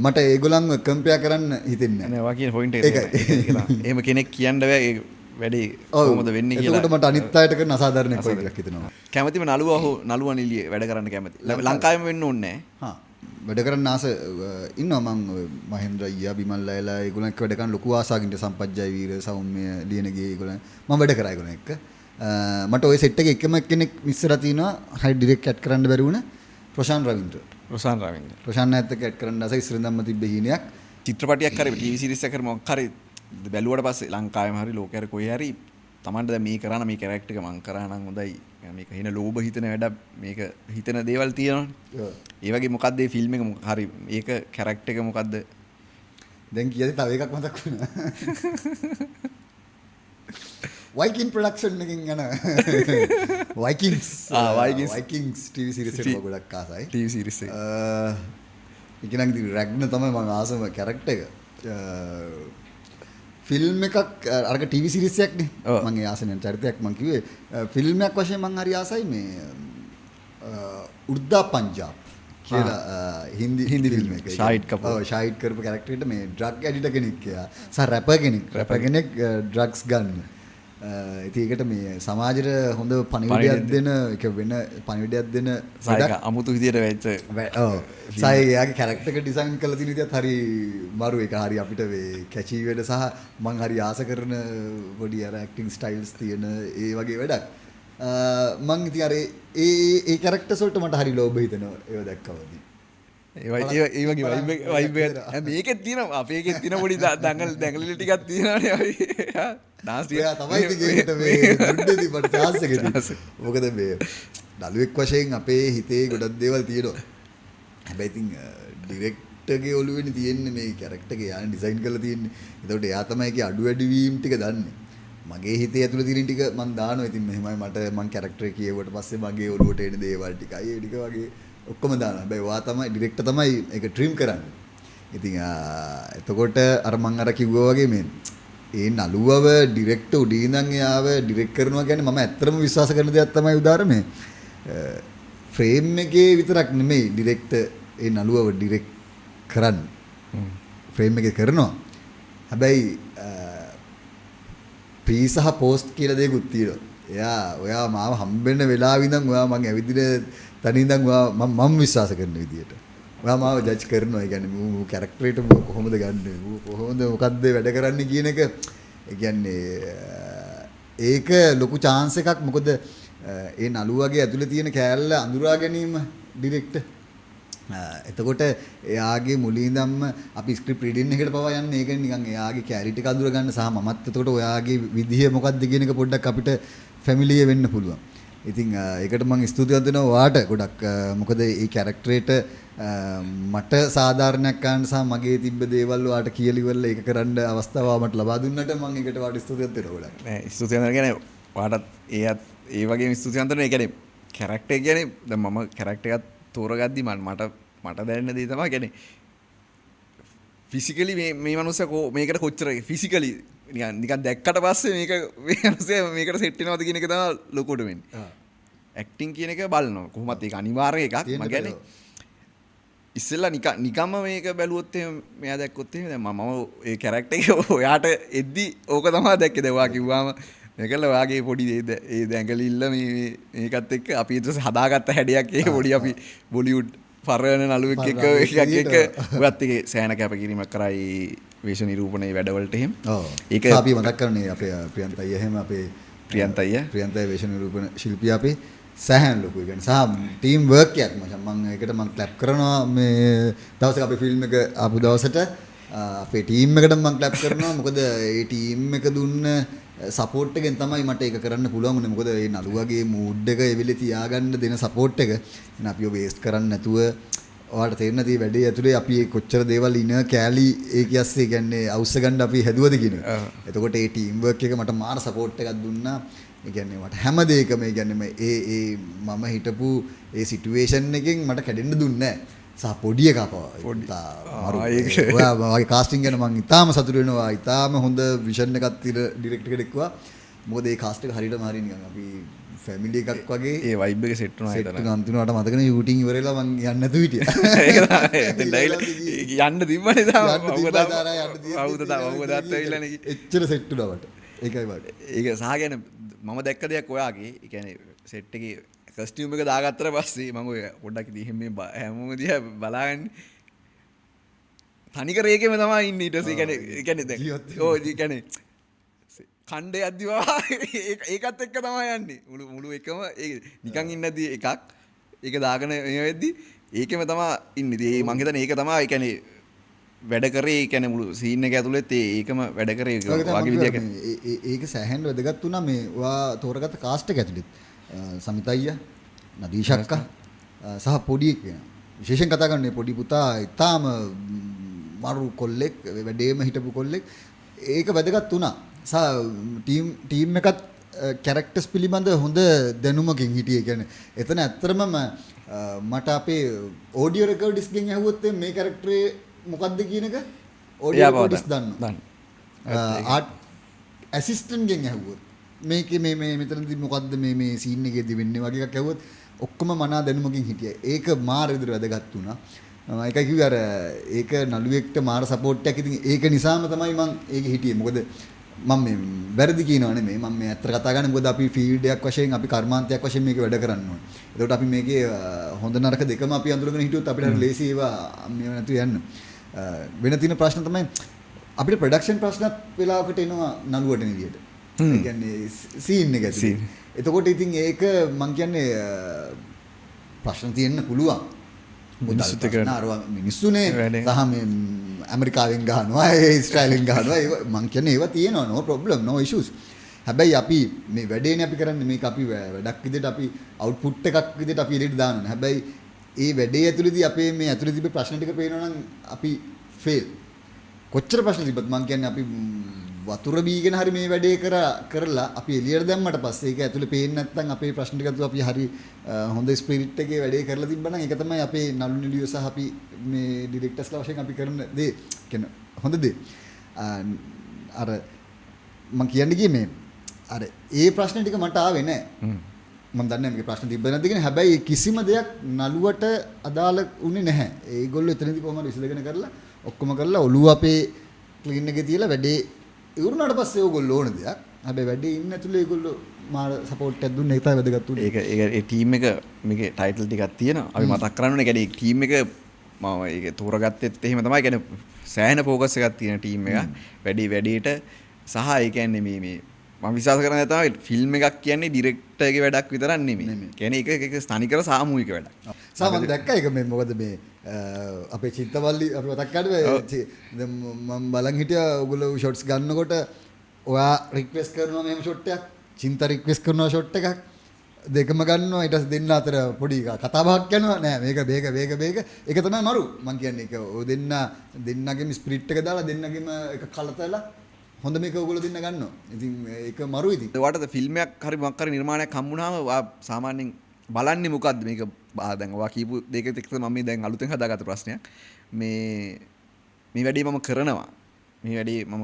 මට ඒගොල්ලන්ව කම්පෙයාර් කරන්න හිතෙන්නේ නැහැ. නෑ ඔයා කියන පොයින්ට් එක ඒකයි. එහෙම කෙනෙක් කියන්න බෑ ඒ වැඩේ කොහොමද වෙන්නේ කියලා. එතකොට මට අනිත් අයට කරන අසාධාරණ එකක් හිතෙනවා. කැමතිම නළුවා නිලිය වැඩ කරන්න කැමති. ලංකාවෙම වෙන්න ඕනේ නැහැ. වැඩ කරන්න ආස ඉන්නවා මං මහෙන්ද්‍ර අයියා බිමල් අයලා ඒගොල්ලන් එක්ක වැඩ කරන්න ලොකු ආසාවකින් සම්පජ්ජය වීර සෞම්‍ය ලියනගේ ඒගොල්ලන් මම වැඩ කරා ඒගොල්ලන් එක්ක. මට ওই සෙට් එකේ එකම කෙනෙක් මිස්සලා තිනවා හයි ඩිරෙක්ට් ඇඩ් කරන්න බැරි වුණ ප්‍රශාන්ත් රවින්ද්‍ර. ප්‍රශාන්ත් නැත් එක්ක ඇඩ් කරන්න ආස ඉස්සරදම්ම තිබ්බ හීනයක්. චිත්‍රපටයක් කරේ ටීවී සීරීස් එකක් කරේ මොකක් හරි බැලුවට පස්සේ ලංකාවෙම හරි ලෝකෙ හරි කොහේ හරි තමන්ට දැන් මේ කරාන මේ කැරක්ටර් එක මං කරා නම් හොඳයි මේක හින ලෝභ හිතන වැඩ මේක හිතන දේවල් තියෙනවනේ ඒ වගේ මොකද්ද මේ ෆිල්ම් එක හරි මේක කැරක්ටර් එක මොකද්ද දැන් කියද්දි තව එකක් මතක් වුණා වයිකින් ප්‍රොඩක්ෂන් එකකින් යන වයිකින්ස් ටීවී සීරීස් එක ගොඩක් ආසයි ටීවී සීරීස් එක ඉතින් රැග්න තමයි මම ආසම කැරක්ටර් එක ෆිල්ම් එකක් අරක ටීවී සීරීස් එකක් නේ මම ඒ ආසනෙන් චරිතයක් මම කිව්වේ ෆිල්ම් එකක් වශයෙන් මම හරි ආසයි මේ උර්දා පංජාබ් කියලා හින්දි ෆිල්ම් එක ෂාහිද් කපූර් ෂාහිද් කරපු කැරක්ටර් එකට මේ ඩ්‍රග් ඇඩිටර් කෙනෙක් සහ රැපර් කෙනෙක් ඩ්‍රග්ස් ගන්න ඉතින් ඒකට මේ සමාජයට හොඳ පණිවිඩයක් දෙන එක වෙන පණිවිඩයක් දෙන සායක අමුතු විදියට වෙච්ච ඔව් සායයාගේ කැරක්ටර් එක ඩිසයින් කරලා තියෙන විදිහත් හරි මරු ඒක හරි අපිට මේ කැචි වෙන සහ මම හරි ආස කරන බොඩි අර ඇක්ටිං ස්ටයිල්ස් තියෙන ඒ වගේ වැඩක් මම ඉතින් අර ඒ කැරක්ටර්ස් වලට මට හරි ලෝභ හිතෙනවා ඒව දැක්කමදී ඒ වගේ වයිබ් එක මේකෙත් තියෙනවා අපේ එකෙත් තියෙන පොඩි දඟලි ටිකක් තියෙනවානේ අපි ඩාන්ස් ටික තමයි ඒකට මේ මුඩේදී මට chance එක දෙන්නේ මොකද මේ දලුවෙක් වශයෙන් අපේ හිතේ ගොඩක් දේවල් තියෙනවා හැබැයි ඉතින් ඩිරෙක්ටර්ගේ ඔළුවේනේ තියෙන්නේ මේ කැරක්ටර් එක යානේ ඩිසයින් කරලා තියෙන්නේ ඒකට එයා තමයි ඒකේ අඩු වැඩි වීම් ටික දන්නේ මගේ හිතේ ඇතුළේ තියෙන ටික මම දානවා ඉතින් මෙහෙමයි මට මං කැරක්ටර් එක කියවුවට පස්සේ මගේ ඔළුවට එන දේවල් ටිකයි ඒ ටික වගේ ඔක්කොම දානවා. හැබැයි ඔයා තමයි ඩිරෙක්ටර් තමයි ඒක ට්‍රිම් කරන්නේ. ඉතින් එතකොට අර මං අර කිව්වා වගේ මේ ඒ නළුවව ඩිරෙක්ටර් උඩින් ඉඳන් එයාව ඩිරෙක්ට් කරනවා කියන්නේ මම ඇත්තටම විශ්වාස කරන දෙයක් තමයි උදාර මේ ෆ්‍රේම් එකේ විතරක් නෙමෙයි ඩිරෙක්ටර් ඒ නළුවව ඩිරෙක්ට් කරන්නේ. ෆ්‍රේම් එකේ කරනවා. හැබැයි ප්‍රී සහ පෝස්ට් කියලා දෙයක්ත් තියෙනවා. ඔයා මාව හම්බෙන්න වෙලාව ඉඳන් ඔයා මං ඇවිදින තනින් ඉඳන් මම විශ්වාස කරන විදියට ඔයා මාව ජජ් කරනවා. ඒ කියන්නේ මූ කැරක්ටරේට කොහොමද ගන්නෙ? මූ කොහොමද මොකද්ද වැඩ කරන්නේ කියන එක ඒ කියන්නේ ඒක ලොකු chance එකක්. මොකද ඒ නළුවගේ ඇතුලේ තියෙන කෑල්ල අඳුරා ගැනීම ඩිරෙක්ටර්. එතකොට එයාගේ මුලින්දම්ම අපි ස්ක්‍රිප්ට් රීඩින් එකට පවා යන්නේ ඒක නිකන් එයාගේ කැරිටි එක අඳුර ගන්න සහ මමත් එතකොට ඔයාගේ විදිය මොකක්ද කියන එක පොඩ්ඩක් අපිට ෆැමිලිය වෙන්න පුළුවන්. ඉතින් ඒකට මම ස්තුතිවන්ත වෙනවා ඔයාට ගොඩක්. මොකද මේ කැරක්ටරේට මට සාධාරණයක් ගන්න සහ මගේ තිබ්බ දේවල් ඔයාට කියලා ඉවරලා ඒක කරන්න අවස්ථාව මට ලබා දුන්නට මම ඒකට ඔයාට ස්තුතිවන්ත වෙනවා ගොඩක්. නෑ ස්තුතිවන්ත කියන්නේ ඔයාටත් ඒ වගේම ස්තුතිවන්ත වෙනවා. ඒ කියන්නේ කැරක්ටර් කියන්නේ දැන් මම කැරක්ටර් එකක් තෝරගද්දි මට දැනෙන දේ තමයි කියන්නේ ෆිසිකලි මේ මනුස්සයා මේකට කොච්චර ෆිසිකලි නිකන් දැක්කට පස්සේ මේක මේ මනුස්සයා මේකට සෙට් වෙනවද කියන එක තමයි ලොකුට වෙන්නේ. ඇක්ටිං කියන එක බලනවා කොහොමත් ඒක අනිවාර්ය එකක්. මම කියන්නේ ඉස්සෙල්ලා නිකම්ම මේක බැලුවොත් එහෙම මෙයා දැක්කොත් එහෙම දැන් මම ඒ කැරක්ටර් එක ඔයාට එද්දි ඕක තමයි දැක්කේ. දැන් ඔයා කිව්වාම මේකල ඔයාගේ පොඩි ඒ දැඟලිල්ල මේකත් එක්ක අපි ඊට පස්සේ හදාගත්ත හැඩයක් ඒ පොඩි අපි බොලිවුඩ් පරණ නළුවෙක් එක්ක එකක් ඔයත් එකේ සෑහෙන කැපකිරීමක් කරා ඒ වේශ නිරූපණයේ වැඩවලට එහෙම. ඔව්. ඒක අපි මතක් කරන්නේ අපේ ප්‍රියන්ත අයියා එහෙම අපේ ප්‍රියන්ත අයියා වේශ නිරූපණ ශිල්පියා අපේ සෑහෙන ලොකු. ඒ කියන්නේ සහ ටීම් වර්ක් එකක් මම ඒකට මම ක්ලැප් කරනවා. මේ දවසක අපේ ෆිල්ම් එක ආපු දවසට අපේ ටීම් එකට මම ක්ලැප් කරනවා. මොකද ඒ ටීම් එක දුන්න සපෝට් එකෙන් තමයි මට ඒක කරන්න පුළුවන් වුණේ. මොකද මේ නළුවගේ මූඩ් එක ඒ වෙලේ තියාගන්න දෙන සපෝට් එක එන අපිව වේස්ට් කරන්නේ නැතුව ඔයාලට තේරෙන දේ වැඩේ ඇතුලේ අපි කොච්චර දේවල් ඉන කෑලි ඒ කියස්සේ කියන්නේ අවශ්‍ය ගන්න අපි හැදුවද කියන එක. එතකොට ඒ ටීම් වර්ක් එක මට මාර සපෝට් එකක් දුන්නා. ඒ කියන්නේ මට හැම දෙයකම ඒ කියන්නේ මම හිටපු ඒ සිටුේෂන් එකෙන් මට කැඩෙන්න දුන්නේ නැහැ. සහ පොඩි එකක් ඔයා වගේ කාස්ටිං ගැන මම ඉතාලම සතුටු වෙනවා. ඉතාලම හොඳ විෂන් එකක් ඩිරෙක්ටර් කෙනෙක් එක්වා. මොකද ඒ කාස්ට් එක හරියටම හරිය නිකන් අපි ෆැමිලි එකක් වගේ ඒ වයිබ් එක සෙට් වුණා හිතන. අන්තිමට මතක නේ ෂූටින් ඉවර වෙලා මං යන්න නැතුව හිටියා. ඒක තමයි. එතෙන් ඩයිලා යන්න තිබ්බනේ තාම. අවුදත් ඇවිල්ලා නේ. එච්චර සෙට් වුණා මට. ඒකයි වගේ. ඒක සහ කියන්නේ මම දැක්ක දෙයක් ඔයාගේ. ඒ කියන්නේ සෙට් එකේ කස්ටියුම් එක දාගත්තට පස්සේ මම ඔය පොඩ්ඩක් ඉතින් මේ හැමෝම දිහා බලාගන්නේ තනිකර ඒකෙම තමයි ඉන්නේ. ඊට පස්සේ ඒ කියන්නේ දැන් ඔව් ඒ කියන්නේ කණ්ඩේ අද්දිවා ඒකත් එක්ක තමයි යන්නේ. මුළු එකම නිකන් ඉන්නදී එකක් ඒක දාගෙන මේ වෙද්දි ඒකෙම තමයි ඉන්නේ. ඒ මං හිතන්නේ ඒක තමයි ඒ කියන්නේ වැඩ කරේ. ඒ කියන්නේ මුළු සීන් එක ඇතුළෙත් ඒකම වැඩ කරේ වගේ විදියක. ඒක සෑහෙන වැදගත් වුණා මේ ඔයා තෝරගත්ත කාස්ට් එක ඇතුළෙත්. සමිත අයියා, නදීෂ් අක්කා සහ පොඩි කෙනා. විශේෂයෙන් කතා කරන්නේ පොඩි පුතා ඊටාම මරු කොල්ලෙක්, වැඩේම හිටපු කොල්ලෙක්. ඒක වැදගත් වුණා. සහ ටීම් එකත් කැරක්ටර්ස් පිළිබඳ හොඳ දැනුමකින් හිටියේ. කියන්නේ එතන ඇත්තටම මට අපේ ඔඩියෝ රෙකෝඩිස් ගෙන් ඇහුවොත් මේ කැරක්ටරේ මොකක්ද කියන එක ඔඩියෝ රෙකෝඩිස් දන්නවා. ආර්ට් ඇසිස්ටන්ට් ගෙන් ඇහුවොත් මේකේ මේ මෙතනදී මොකද්ද මේ සීන් එකේදී වෙන්නේ වගේ එකක් ඇහුවොත් ඔක්කොම මනා දැනුමකින් හිටියා. ඒක මාර විදිහට වැදගත් වුණා. ඒකයි කිව්වේ අර ඒක නළුවෙක්ට මාර සපෝට් එකක්. ඉතින් ඒක නිසාම තමයි මම ඒකේ හිටියේ. මොකද මම මේ වැරදි කියනවා නෙමෙයි. මම මේ ඇත්තට කතා කරන්නේ මොකද අපි ෆීල්ඩ් එකක් වශයෙන් අපි කර්මාන්තයක් වශයෙන් මේක වැඩ කරන්න ඕනේ. ඒකට අපි මේකේ හොඳ නරක දෙකම අපි අඳුරගෙන හිටියොත් අපිට හරි ලේසි ඒවා මේ නැතු යන්න. වෙන තියෙන ප්‍රශ්න තමයි අපිට ප්‍රොඩක්ෂන් ප්‍රශ්නත් වෙලාවකට එනවා නළුවට නිදියට. ඒ කියන්නේ සීන් එක ඇතුලේ. එතකොට ඉතින් ඒක මං කියන්නේ ප්‍රශ්න තියෙන්න පුළුවන්. මිනිස්සුත් එක්ක මිනිස්සුනේ සහ මේ ඇමරිකාවෙන් ගහනවා, ඉස්රායලෙන් ගහනවා. ඒ මං කියන්නේ ඒවා තියෙනවා. no problem, no issues. හැබැයි අපි මේ වැඩේනේ අපි කරන්නේ. මේක අපි වැඩක් විදිහට අපි අවුට්පුට් එකක් විදිහට අපි එළියට දානවා. හැබැයි ඒ වැඩේ ඇතුළේදී අපේ මේ ඇතුළේ තිබෙන ප්‍රශ්න ටික පේනවා නම් අපි ෆේල්. කොච්චර ප්‍රශ්න තිබ්බත් මං කියන්නේ අපි වතුර බීගෙන හරි මේ වැඩේ කරලා අපි එළියට දැම්මට පස්සේ ඒක ඇතුලේ පේන්නේ නැත්නම් අපේ ප්‍රශ්න ටික අතුව අපි හරි හොඳ ස්පිරිට් එකේ වැඩේ කරලා තිබ්බනම් ඒක තමයි අපේ නළු නිලිය සහ අපි මේ ඩිරෙක්ටර්ස්ලා වශයෙන් අපි කරන දේ කියන්නේ හොඳ දේ. අර මම කියන්නේ කී මේ අර ඒ ප්‍රශ්න ටික මට ආවේ නැහැ. මම දන්නේ නැහැ මේක ප්‍රශ්න තිබ්බ නැද්ද කියන. හැබැයි කිසිම දෙයක් නළුවට අදාළ උනේ නැහැ. ඒගොල්ලෝ එතනදී කොහොමද විසඳගෙන කරලා ඔක්කොම කරලා ඔළුව අපේ ක්ලීන් එකේ තියලා වැඩේ ඉවරුනාට පස්සේ ඕගොල්ලෝ ඕන දෙයක්. හැබැයි වැඩේ ඉන්න ඇතුලේ ඒගොල්ලෝ මාර සපෝට් එකක් දුන්නේ. ඒක තමයි වැදගත් උනේ. ඒක ඒ ටීම් එක මේකේ ටයිටල් ටිකක් තියෙනවා. අපි මතක් කරන්න ඕනේ. ඒ ටීම් එක මම ඒක තෝරගත්තෙත් එහෙම තමයි. කියන්නේ සෑහෙන ෆෝකස් එකක් තියෙන ටීම් එක. වැඩිට සහ ඒ කියන්නේ මේ මම විශ්වාස කරන දේ තමයි ෆිල්ම් එකක් කියන්නේ ඩිරෙක්ටර්ගේ වැඩක් විතරක් නෙමෙයි. කියන්නේ ඒක ස්ථානිකව සාමූහික වැඩක්. මම දැක්කා ඒක මේ මොකද මේ අපේ චිත්තවල්ලි අපි මතක් කරන්නේ මම බලන් හිටියා ඔයගොල්ලෝ ෂොට්ස් ගන්නකොට ඔයා රික්වෙස්ට් කරනවා මෙහෙම ෂොට් එකක් චින්ත රික්වෙස්ට් කරනවා ෂොට් එකක් දෙකම ගන්නවා ඊට පස්සේ දෙන්න අතර පොඩි කතා බහක් යනවා නෑ මේක බේක ඒක තමයි මරු මං කියන්නේ ඒක ඔය දෙන්නගෙම ස්පිරිට් එක දාලා දෙන්නගෙම එක කලතලා හොඳ මේක ඔයගොල්ලෝ දෙන්න ගන්නවා ඉතින් ඒක මරු ඉතින් ඔයාට ෆිල්ම් එකක් හරි මොකක් හරි නිර්මාණයක් හම්බුනහම ඔයා සාමාන්‍යයෙන් බලන්නේ මොකද්ද මේක දැන් ඔයා කියපු දෙකත් එක්ක මම මේ දැන් අලුතෙන් හදාගත්ත ප්‍රශ්නයක් මේ වැඩේ මම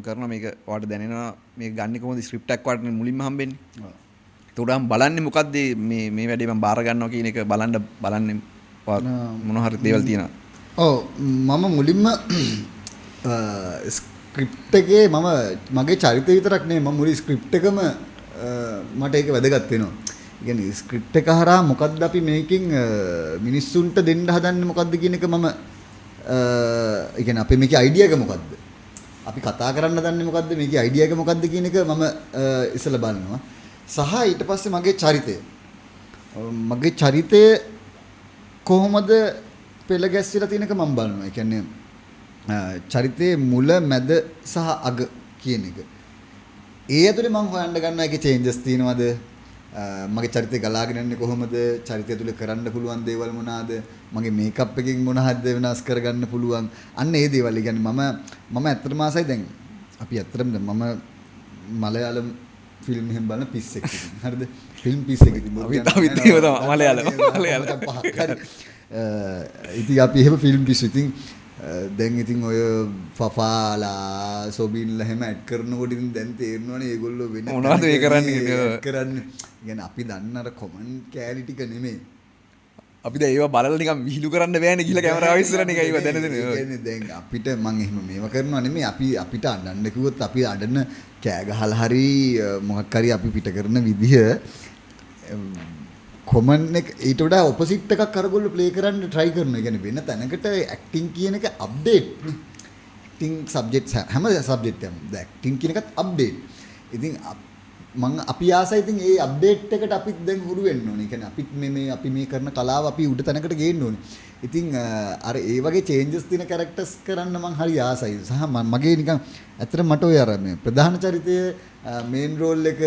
කරනවා මේක ඔයාට දැනෙනවා මේක ගන්න කොහොමද ස්ක්‍රිප්ට් එකක් ඔයාට මුලින්ම හම්බෙන්නේ ඒකට බලන්නේ මොකද්ද මේ වැඩේ මම බාර ගන්නවා කියන එක බලන්නේ මොන හරි දේවල් තියෙනවා ඔව් මම මුලින්ම ස්ක්‍රිප්ට් එකේ මගේ චරිතය විතරක් නෙවෙයි මම මුළු ස්ක්‍රිප්ට් එකම මට ඒක වැදගත් වෙනවා. ඒ කියන්නේ ස්ක්‍රිප්ට් එක හරහා මොකද්ද අපි මේකෙන් මිනිස්සුන්ට දෙන්න හදන්නේ මොකද්ද කියන එක මම ඒ කියන්නේ අපේ මේකේ අයිඩියා එක මොකද්ද? අපි කතා කරන්න හදන්නේ මොකද්ද? මේකේ අයිඩියා එක මොකද්ද කියන එක මම ඉස්සෙල්ලා බලනවා. සහ ඊට පස්සේ මගේ චරිතය කොහොමද පෙළ ගැස්විලා තියෙනක මම බලනවා. ඒ කියන්නේ චරිතයේ මුල මැද සහ අග කියන එක. ඒ ඇතුලේ මම හොයන්න ගන්නවා ඒකේ චේන්ජස් තියෙනවද? මගේ චරිතය ගලාගෙන යන්නේ කොහොමද? චරිතය තුල කරන්න පුළුවන් දේවල් මොනවාද? මගේ මේකප් එකකින් මොනවද වෙනස් කරගන්න පුළුවන්? අන්න ඒ දේවල්. ඒ කියන්නේ මම ඇත්තටම ආසයි දැන් අපි ඇත්තටම මම මලයාලම් ෆිල්ම් එහෙම බලන පිස්සෙක් ඉතින්. හරිද? ෆිල්ම් පිස්සෙක් ඉතින්. අපිත් ඒව තමයි මලයාලම්. ඉතින් අපි එහෙම ෆිල්ම් පිස්සු ඉතින් දැන් ඉතින් ඔය ෆෆාලා සොබින්ලා හැම ඇඩ් කරනකොට ඉතින් දැන් තේරෙනවනේ ඒගොල්ලෝ වෙන මොනවද මේ කරන්නේ කියන්නේ අපි දන්න අර කොමන්ට් කැලි ටික නෙමෙයි අපි දැන් ඒව බලලා නිකන් විහිළු කරන්න බෑනේ ගිහලා කැමරාව ඉස්සරහ නිකන් ඒව දැන දෙන. ඒ කියන්නේ දැන් අපිට මම එහෙම මේව කරනවා නෙමෙයි අපිට අඬන්න කිව්වොත් අපි අඬන කෑ ගහලා හරි මොකක් හරි අපි පිට කරන විදිය කොමන් එක ඊට වඩා ඔපොසිට් එකක් අරගොල්ලෝ ප්ලේ කරන්න try කරනවා. ඒ කියන්නේ වෙන තැනකට ඇක්ටිං කියන එක අප්ඩේට්. ඇක්ටිං සබ්ජෙක්ට්ස් හැම සබ්ජෙක්ට් එකම ද ඇක්ටිං කියන එකත් අප්ඩේට්. ඉතින් අපි ආසයි ඉතින් ඒ අප්ඩේට් එකට අපිත් දැන් හුරු වෙන්න ඕනේ. ඒ කියන්නේ අපිත් අපි මේ කරන කලාව අපි උඩ තැනකට ගේන්න ඕනේ. ඉතින් අර ඒ වගේ චේන්ජස් තියෙන කැරක්ටර්ස් කරන්න මං හරි ආසයි. සහ මගේ නිකන් ඇත්තටම මට ඔය අර මේ ප්‍රධාන චරිතයේ මේන් රෝල් එක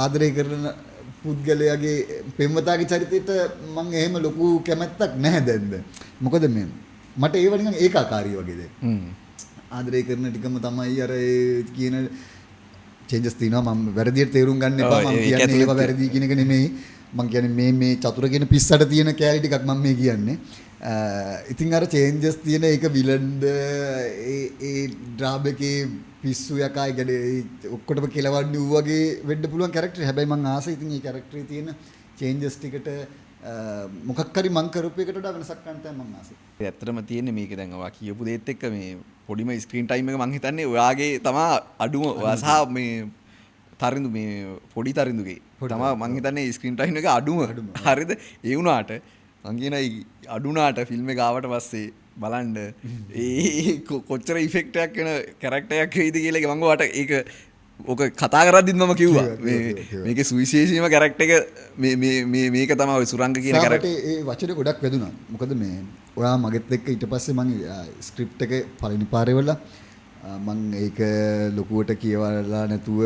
ආදරය කරන පුද්ගලයාගේ පෙම්වතාගේ චරිතයට මම එහෙම ලොකු කැමැත්තක් නැහැ දැන්ද. මොකද මේ මට ඒව නිකන් ඒකාකාරී වගේ දැන්. ආදරය කරන ටිකම තමයි අර කියන චේන්ජස් තියෙනවා. මම වැරදියට තේරුම් ගන්න එපා. මම කියන්නේ ඒව වැරදි කියන එක නෙමෙයි. මම කියන්නේ මේ චතුර කියන පිස්සට තියෙන කැලි ටිකක් මම මේ කියන්නේ. ඉතින් අර චේන්ජස් තියෙන ඒක විලන්ද ඒ ඩ්‍රාම එකේ පිස්සු යකා කියන්නේ ඔක්කොටම කෙලවන්නේ ඌ වගේ වෙන්න පුළුවන් කැරක්ටර්. හැබැයි මං ආසයි ඉතින් මේ කැරක්ටරේ තියෙන චේන්ජස් ටිකට මොකක් හරි මං කරපු එකට වඩා වෙනසක් ගන්න තමයි මං ආසයි. ඒ ඇත්තටම තියෙන්නේ මේක දැන් ඔයා කියපු දේත් එක්ක මේ පොඩිම ස්ක්‍රීන් ටයිම් එක මං හිතන්නේ ඔයාගේ තමා අඩුම ඔයා සහ මේ තරිඳු මේ පොඩි තරිඳුගේ තමා මං හිතන්නේ ස්ක්‍රීන් ටයිම් එක අඩුම. හරිද? ඒ වුණාට මං කියන අඩුනාට ෆිල්ම් එක ආවට පස්සේ බලන්න ඒ කොච්චර ඉෆෙක්ට් එකක් වෙන කැරක්ටර් එකක් වෙයිද කියලා මම ඔයාට ඒක ඔක කතා කරද්දිත් මම කිව්වා මේකේ සුවිශේෂීම කැරක්ටර් එක මේක තමයි ඔය සුරංග කියන කැරක්ටර්. ඒ වචනේ ගොඩක් වැදුනා. මොකද මේ ඔයා මගෙත් එක්ක ඊට පස්සේ මම ස්ක්‍රිප්ට් එක පළවෙනි පාරේ වල මම ඒක ලොකුවට කියවලා නැතුව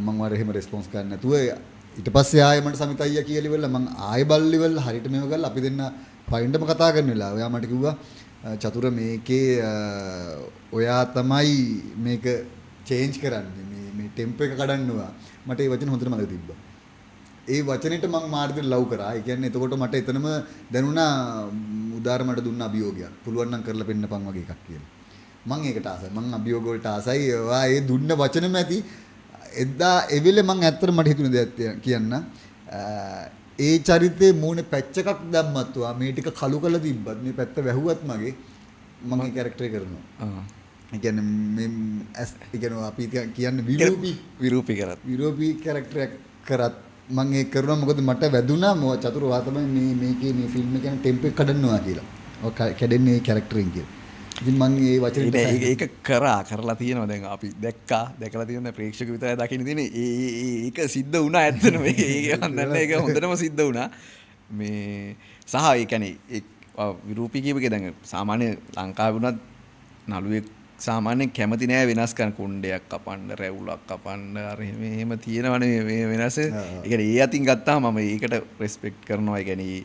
මම වර එහෙම රෙස්පොන්ස් කරන්නේ නැතුව ඊට පස්සේ ආයෙ මට සමිත අයියා කියලා ඉවරලා මම ආයෙ බල්ලිවල හරියට මේව ගල්ලා අපි දෙන්න පයින්ඩම කතා කරන වෙලාව ඔයා මට කිව්වා චතුර මේකේ ඔයා තමයි මේක චේන්ජ් කරන්නේ මේ ටෙම්ප් එක කඩන්නවා. මට ඒ වචන හොඳට මතක තිබ්බා. ඒ වචනෙට මම මාර්ගයට ලව් කරා. ඒ කියන්නේ එතකොට මට එතනම දැනුණා උදාර මට දුන්න අභියෝගයක්. පුළුවන් නම් කරලා පෙන්නපන් වගේ එකක් කියලා. මම ඒකට ආසයි. මම අභියෝග වලට ආසයි. ඔයා ඒ දුන්න වචනෙම ඇති එදා එවෙලේ මම ඇත්තට මට හිතුණ දෙයක් කියන්න. ඒ චරිතේ මූණේ පැච් එකක් දැම්මත් වා මේ ටික කළු කරලා තිබ්බත් මේ පැත්ත වැහුවත් මගේ මම ඒ කැරක්ටරේ කරනවා. ඒ කියන්නේ මේ ඒ කියන්නේ අපි කියන්නේ විරූපී කැරක්ටරයක් කරත් මම ඒක කරනවා මොකද මට වැදුනා චතුර වා තමයි මේකේ මේ ෆිල්ම් එකේ ටෙම්ප් එක කඩන්නවා කියලා. ඔය කැඩෙන්නේ කැරක්ටරින් කියලා. ඉතින් මම මේ වචනේ ඒක කරලා තියෙනවා දැන් අපි දැකලා තියෙන ප්‍රේක්ෂක විතරයි දකින්න තියෙන්නේ. ඒක සිද්ධ වුණා ඇත්තටම. ඒක මන් ඒක හොඳටම සිද්ධ වුණා. මේ සහ ඒ කියන්නේ විරූපී කියපේක දැන් සාමාන්‍ය ලංකාවේ වුණත් නළුවෙක් සාමාන්‍යයෙන් කැමති නෑ වෙනස් කරන කුණ්ඩයක් කපන්න, රැවුලක් කපන්න, අර එහෙම තියෙනවනේ මේ වෙනස. ඒ කියන්නේ ඒ අතින් ගත්තාම මම ඒකට රෙස්පෙක්ට් කරනවා. ඒ කියන්නේ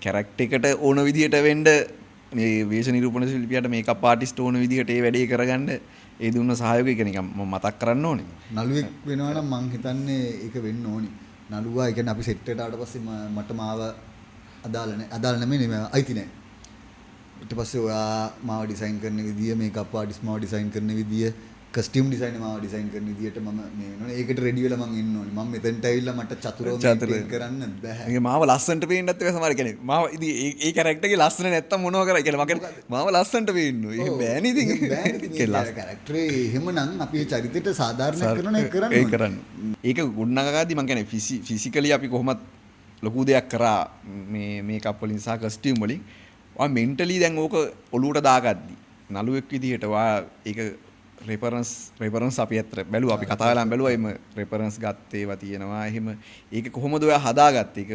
කැරක්ටර් එකට ඕන විදියට වෙන්න මේ වේශ නිරූපණ ශිල්පියාට මේකප් ආටිස්ට් ඕන විදිහට ඒ වැඩේ කරගන්න ඒ දුන්න සහයෝගය කියන එක මම මතක් කරන්න ඕනේ. නළුවෙක් වෙනවා නම් මං හිතන්නේ ඒක වෙන්න ඕනි. නළුවා ඒ කියන්නේ අපි සෙට් එකට ආවට පස්සේ මට මාව අදාළ නෙමෙයි අයිති නෑ. ඊට පස්සේ ඔයා මාව ඩිසයින් කරන විදිය, මේකප් ආටිස්ට් මාව ඩිසයින් කරන විදිය, කස්ටියුම් ඩිසයිනර් මාව ඩිසයින් කරන විදියට මම මේ වෙනවනේ. ඒකට රෙඩි වෙලා මං ඉන්න ඕනේ. මම මෙතෙන්ට ඇවිල්ලා මට චතුරව මේක කරන්න බෑ. ඒක මාව ලස්සනට පේන්නත් ඒක සමහර කියන්නේ මාව ඉතින් ඒ කැරක්ටර්ගේ ලස්සන නැත්තම් මොනව කරයි කියලා මම මාව ලස්සනට පේන්න ඕනේ. ඒක බෑනේ ඉතින්. ඒක කැරක්ටරේ එහෙමනම් අපි ඒ චරිතයට සාධාරණ කරන එක කරන්න. ඒක කරන්න. ඒක ගොඩනගාගාදී මං කියන්නේ ෆිසිකලි අපි කොහොමත් ලොකු දෙයක් කරා මේ මේකප් වලින් සහ කස්ටියුම් වලින්. ඔය මෙන්ටලි දැන් ඕක ඔලුවට දාගද්දි නළුවෙක් විදිහට වා ඒක රෙෆරන්ස් අපි අතර බැලුවා. අපි කතා කරලා බැලුවා එimhe රෙෆරන්ස් ගත්තේ ඒවා තියෙනවා. එහෙම ඒක කොහොමද ඔයා හදාගත්තේ? ඒක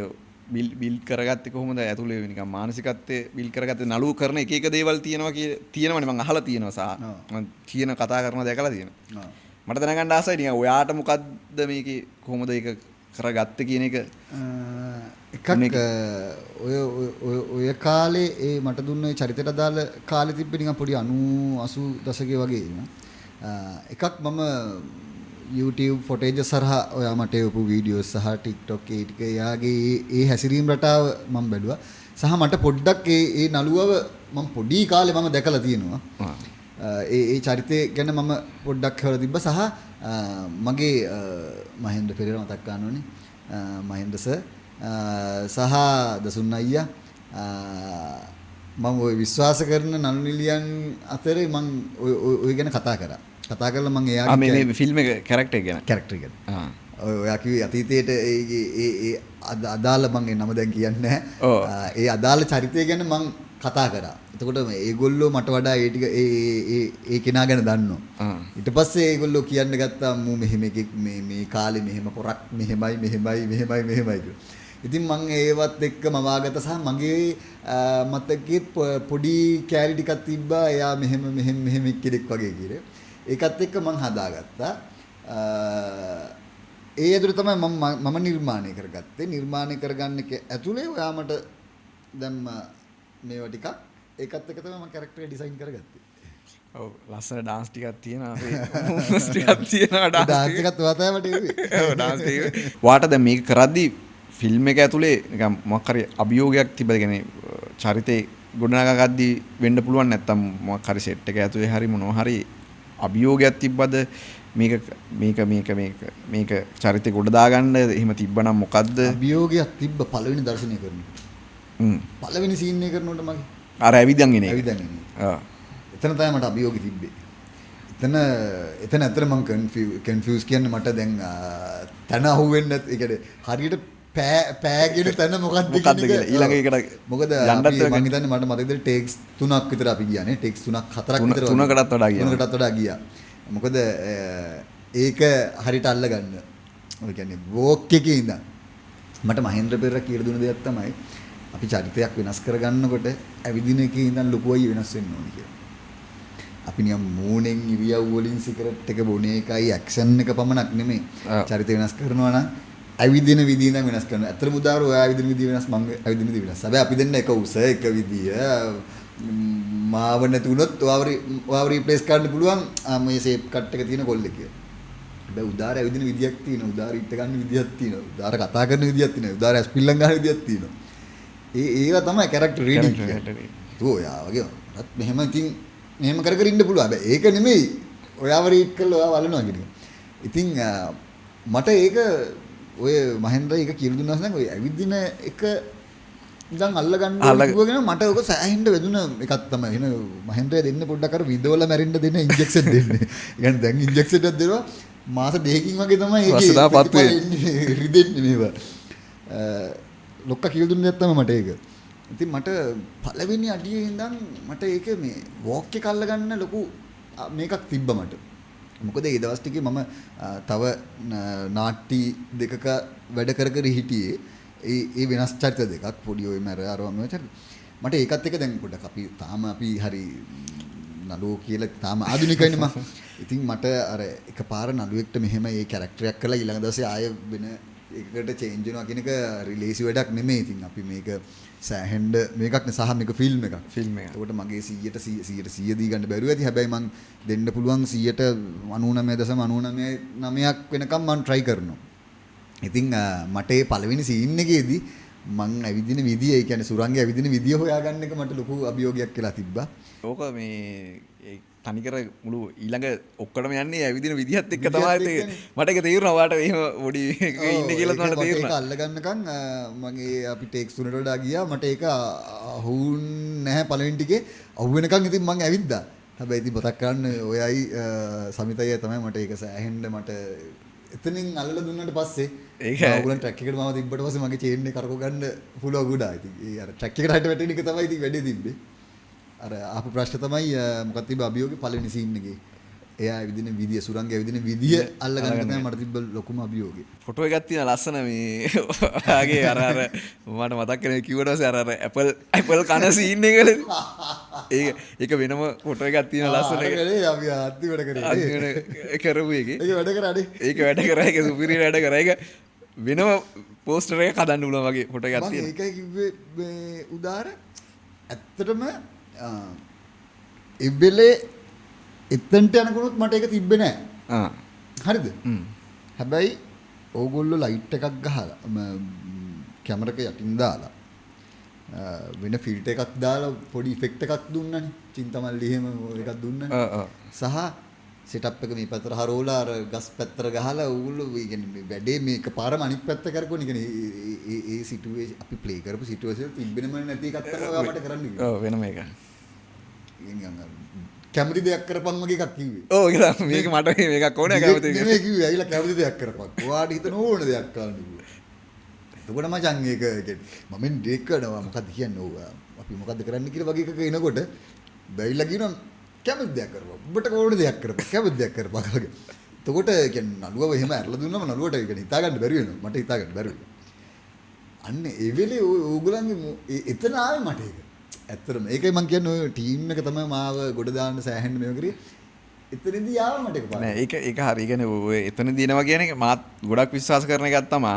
බිල්ඩ් කරගත්තේ කොහොමද? ඇතුලේ නිකන් මානසිකත්වයේ බිල්ඩ් කරගත්තේ නළුව කරන එක දේවල් තියෙනවනේ මම අහලා තියෙනවා සහ මම කියන කතා කරනවා දැකලා තියෙනවා. මට දැනගන්න ආසයි නිකන් ඔයාට මොකද්ද මේකේ කොහොමද ඒක කරගත්තේ කියන එක. එකක් ඔය කාලේ ඒ මට දුන්න චරිතයට අදාළ කාලේ තිබ්බ නිකන් පොඩි 90 80 දශකයේ වගේ එකක් මම YouTube ෆොටේජස් සරහා ඔයා මට එවපු වීඩියෝස් සහ TikTok ඒ ටික යාගේ ඒ හැසිරීම් රටාව මම බැලුවා. සහ මට පොඩ්ඩක් ඒ නළුවව මම පොඩි කාලේ මම දැකලා තියෙනවා. ඒ චරිතය ගැන මම පොඩ්ඩක් හොයලා තිබ්බා. සහ මගේ මහේන්ද්‍ර පෙරේරා මතක් ගන්න ඕනේ. මහේන්ද්‍ර සර් සහ දසුන් අයියා මම ওই විශ්වාස කරන නළු නිලියන් අතරේ මම ඔය ගැන කතා කරා. කතා කරලා මම එයාගේ මේ ෆිල්ම් එක කැරක්ටර් ගැන ඔයා කිව්වේ අතීතයේට ඒ අදාළ මම ඒ නම දැන් කියන්නේ නැහැ. ඒ අදාළ චරිතය ගැන මම කතා කරා. එතකොට මේගොල්ලෝ මට වඩා ඒ ටික ඒ කෙනා ගැන දන්නවා. ඊට පස්සේ ඒගොල්ලෝ කියන්න ගත්තා මූ මෙහෙම එකෙක් මේ කාලේ මෙහෙම පොරක් මෙහෙමයි කියලා. ඉතින් මම ඒවත් එක්ක මවාගත සහ මගේ මතකෙත් පොඩි කැලි ටිකක් තිබ්බා. එයා මෙහෙම කෙනෙක් වගේ කියලා. ඒකත් එක්ක මම හදාගත්තා. ඒ ඇතුළේ තමයි මම නිර්මාණය කරගත්තේ. නිර්මාණය කරගන්න ඇතුළේ ඔයා මට දැම්ම මේවා ටිකක්. ඒකත් එක්ක තමයි මම කැරක්ටර් ඩිසයින් කරගත්තේ. ඔව් ලස්සන ඩාන්ස් ටිකක් තියෙනවා. මූව්මන්ට්ස් ටිකක් තියෙනවා. ඩාන්ස් ටිකක් ඔයා තමයි මට එව්වේ. ඔව් ඩාන්ස් ටික. වාට දැන් මේක කරද්දි ෆිල්ම් එක ඇතුලේ නිකන් මොකක් හරි අභියෝගයක් තිබ්බද? කියන්නේ චරිතේ ගොඩනගා ගද්දි වෙන්න පුළුවන් නැත්තම් මොකක් හරි සෙට් එක ඇතුලේ හරි මොනවා හරි අභියෝගයක් තිබ්බද? මේක චරිතේ ගොඩ දාගන්න එහෙම තිබ්බනම් මොකද්ද? අභියෝගයක් තිබ්බ පළවෙනි දර්ශනය කරනවා. පළවෙනි සීන් එක කරනකොට මගේ අර ඇවිදන් එන එක. එතන තමයි මට අභියෝගය තිබ්බේ. එතන ඇත්තට මම කන්ෆියුස් කියන්නේ මට දැන් තන අහුවෙන්නේ නැත්. ඒ කියන්නේ හරියට පෑ කියන තැන මොකක්ද කියලා ඊළඟ එකට මොකද මම හිතන්නේ මට මතකද ටේක්ස් 3ක් විතර අපි ගියානේ. ටේක්ස් 3ක් 4ක් විතර 3කටත් වඩා ගියා. මොකද ඒක හරියට අල්ලගන්න. ඒ කියන්නේ වෝක් එකේ ඉඳන් මට මහේන්ද්‍ර පෙරේරා කියලා දුන්න දෙයක් තමයි අපි චරිතයක් වෙනස් කරගන්නකොට ඇවිදින එකේ ඉඳන් ලොකුවයි වෙනස් වෙන්න ඕනේ කියලා. අපි නිකන් මූණෙන් ඉරියව් වලින් සිගරට් එක බොන එකයි ඇක්ෂන් එක පමණක් නෙමෙයි. චරිත වෙනස් කරනවා නම් ඇවිදින විදිය ඉඳන් වෙනස් කරනවා. අතරම උදාහරණ ඔයා ඇවිදින විදිය වෙනස් මම ඇවිදින විදිය වෙනස්. හැබැයි අපි දෙන්න එක උස එක විදිය මාව නැතුනොත් ඔයාව රීප්ලේස් කරන්න පුළුවන් මේ ෂේප් කට් එක තියෙන කොල්ලෙක් කියලා. හැබැයි උදාහරණ ඇවිදින විදියක් තියෙනවා. උදාහරණ ඉට ගන්න විදියක් තියෙනවා. උදාහරණ කතා කරන විදියක් තියෙනවා. උදාහරණ ස්පිල්ලම් ගන්න විදියක් තියෙනවා. ඒවා තමයි කැරක්ටර් රීඩින් කියන්නේ. ඔයා වගේ රත් මෙහෙම ඉතින් මෙහෙම කර ඉන්න පුළුවන්. හැබැයි ඒක නෙමෙයි ඔයාව රීඩ් කරලා ඔයා වළනවා කියන එක. ඉතින් මට ඒක ඔය මහෙන්ද්‍ර එක කියලා දුන්නාස් නම් ඔය ඇවිදින එක ඉඳන් අල්ලගන්න කිව්වගෙන මට ඔක සෑහෙන්න වෙදුන එකක් තමයි. එන මහෙන්ද්‍රය දෙන්න පොඩ්ඩක් අර විදවල මැරෙන්න දෙන ඉන්ජෙක්ෂන් දෙන්නේ. ඒ කියන්නේ දැන් ඉන්ජෙක්ෂන් එකක් දෙනවා මාස දෙකකින් වගේ තමයි ඒකේ රිදෙන්නේ මේවා. ලොක්ක කියලා දුන්න දෙයක් තමයි මට ඒක. ඉතින් මට පළවෙනි අඩියේ ඉඳන් මට ඒක මේ වෝක් එක අල්ලගන්න ලොකු මේකක් තිබ්බ මට. මොකද ඒ දවස් ටිකේ මම තව නාට්‍ය දෙකක වැඩ කර කර හිටියේ. ඒ වෙනස් චරිත දෙකක් පොඩි ඔය මර අරවම චරිත. මට ඒකත් එක දැන් පොඩ්ඩක් අපි හරි නළුවෝ කියලා තාම ආධුනිකයිනේ මම. ඉතින් මට අර එකපාර නළුවෙක්ට මෙහෙම ඒ කැරක්ටරයක් කරලා ඊළඟ දවසේ ආය වෙන එකකට චේන්ජ් වෙනවා කියන එක රිලේසි වැඩක් නෙමෙයි. ඉතින් අපි මේක සෑහෙන්න මේකක් නේ සහ මේක ෆිල්ම් එකක්. ෆිල්ම් එකක්. ඒකට මගේ 100ට 100 දී ගන්න බැරුව ඇති. හැබැයි මං දෙන්න පුළුවන් 99.99ක් වෙනකම් මං try කරනවා. ඉතින් මට ඒ පළවෙනි සීන් එකේදී මං ඇවිදින විදිය, ඒ කියන්නේ සුරංගේ ඇවිදින විදිය හොයාගන්න එක මට ලොකු අභියෝගයක් කියලා තිබ්බා. ඕක මේ තනිකර මුළු ඊළඟ ඔක්කොම යන්නේ ඇවිදින විදිහත් එක්ක තමයි මට ඒක තේරුණා. ඔයාට එහෙම පොඩි ඉන්නේ කියලා තමයි තේරුණා. ඒක අල්ලගන්නකම් මගේ අපි ටේක්ස් තුනට වඩා ගියා. මට ඒක අහුන්නේ නැහැ පළවෙනි ටිකේ. අහු වෙනකම් ඉතින් මං ඇවිද්දා. හැබැයි ඉතින් මතක් කරන්න ඔයයි සමිතයි තමයි මට ඒක සෑහෙන්න මට එතනින් අල්ලලා දුන්නාට පස්සේ ඒක ඕගොල්ලන් ට්‍රැක් එකට මම තිබ්බට පස්සේ මගේ චේන් එක කරකව ගන්න පුළුවන් ගුණා. ඉතින් ඒ අර ට්‍රැක් එකට හයිට වැටෙන එක තමයි ඉතින් වැඩේ තිබ්බේ. අර ආපු ප්‍රශ්න තමයි මොකක්ද තිබ්බ අභියෝගේ පළවෙනි සීන් එකේ. එයා ඇවිදින විදිය, සුරංගේ ඇවිදින විදිය අල්ලගන්න තමයි මට තිබ්බ ලොකුම අභියෝගේ. ෆොටෝ එකක් තියෙන ලස්සන මේ ඔයාගේ අර මට මතක් කරේ කිව්වට පස්සේ අර ඇපල් කන සීන් එකනේ. ඒක වෙනම ෆොටෝ එකක් තියෙන ලස්සන එක. අපි අන්තිමට කරේ. කරපු එකේ. ඒක වැඩ කරානේ. ඒක වැඩ කරා. ඒක සුපිරි වැඩ කරා. ඒක වෙනම පෝස්ටර් එකක් හදන්න පුළුවන් වගේ ෆොටෝ එකක් තියෙනවා. මම ඒකයි කිව්වේ මේ උදාර ඇත්තටම ඉබ්බෙලේ එතනට යනකොත් මට ඒක තිබ්බේ නැහැ. හරිද? හැබැයි ඕගොල්ලෝ ලයිට් එකක් ගහලා කැමරා එක යටින් දාලා වෙන ෆිල්ටර් එකක් දාලා පොඩි ඉෆෙක්ට් එකක් දුන්නානේ. චින්තමල්ලි එහෙම එකක් දුන්නානේ. සහ සෙටප් එක මේ පැත්තට හරවලා අර ගස් පැත්තට ගහලා ඕගොල්ලෝ ඒ කියන්නේ වැඩේ මේක පාරම අනිත් පැත්ත කරකෝනේ. කියන්නේ ඒ සිටුේෂන් අපි ප්ලේ කරපු සිටුේෂන් තිබ්බෙනම නැති එකක් තමයි ඔයාලට කරන්න කිව්වේ. ඔව් වෙනම එක. කැමති දෙයක් කරපන් වගේ එකක් කිව්වේ. ඔව් ඒක මේක මට මේකක් ඕනේ කැමති දෙයක්. නෙමෙයි කිව්වේ. ඇවිල්ලා කැමති දෙයක් කරපන්. ඔයාට හිතන ඕන දෙයක් කරන්න කිව්වා. එතකොට මචං ඒක කියන්නේ මම ඩේක් කරනවා මොකද්ද කියන්නේ ඕව. අපි මොකද්ද කරන්න කියලා වගේ එකක එනකොට බැවිලා කියනවා කැමති දෙයක් කරපන්. ඔබට ඕන දෙයක් කරපන්. කැමති දෙයක් කරපන් වගේ. එතකොට කියන්නේ නළුවව එහෙම ඇරලා දුන්නම නළුවට ඒක හිතා ගන්න බැරි වෙනවා. මට හිතා ගන්න බැරි වෙනවා. අන්න ඒ වෙලේ ඕගොල්ලන්ගේ එතන ආවේ මට ඒක. ඇත්තටම ඒකයි මම කියන්නේ ඔය ටීම් එක තමයි මාව ගොඩ දාන්න සෑහෙන්න මේව කරේ. එතනදී ආව මට එකපාරට. නෑ ඒක හරි. කියන්නේ ඔය එතනදී එනවා කියන එක මාත් ගොඩක් විශ්වාස කරන එකක් තමයි.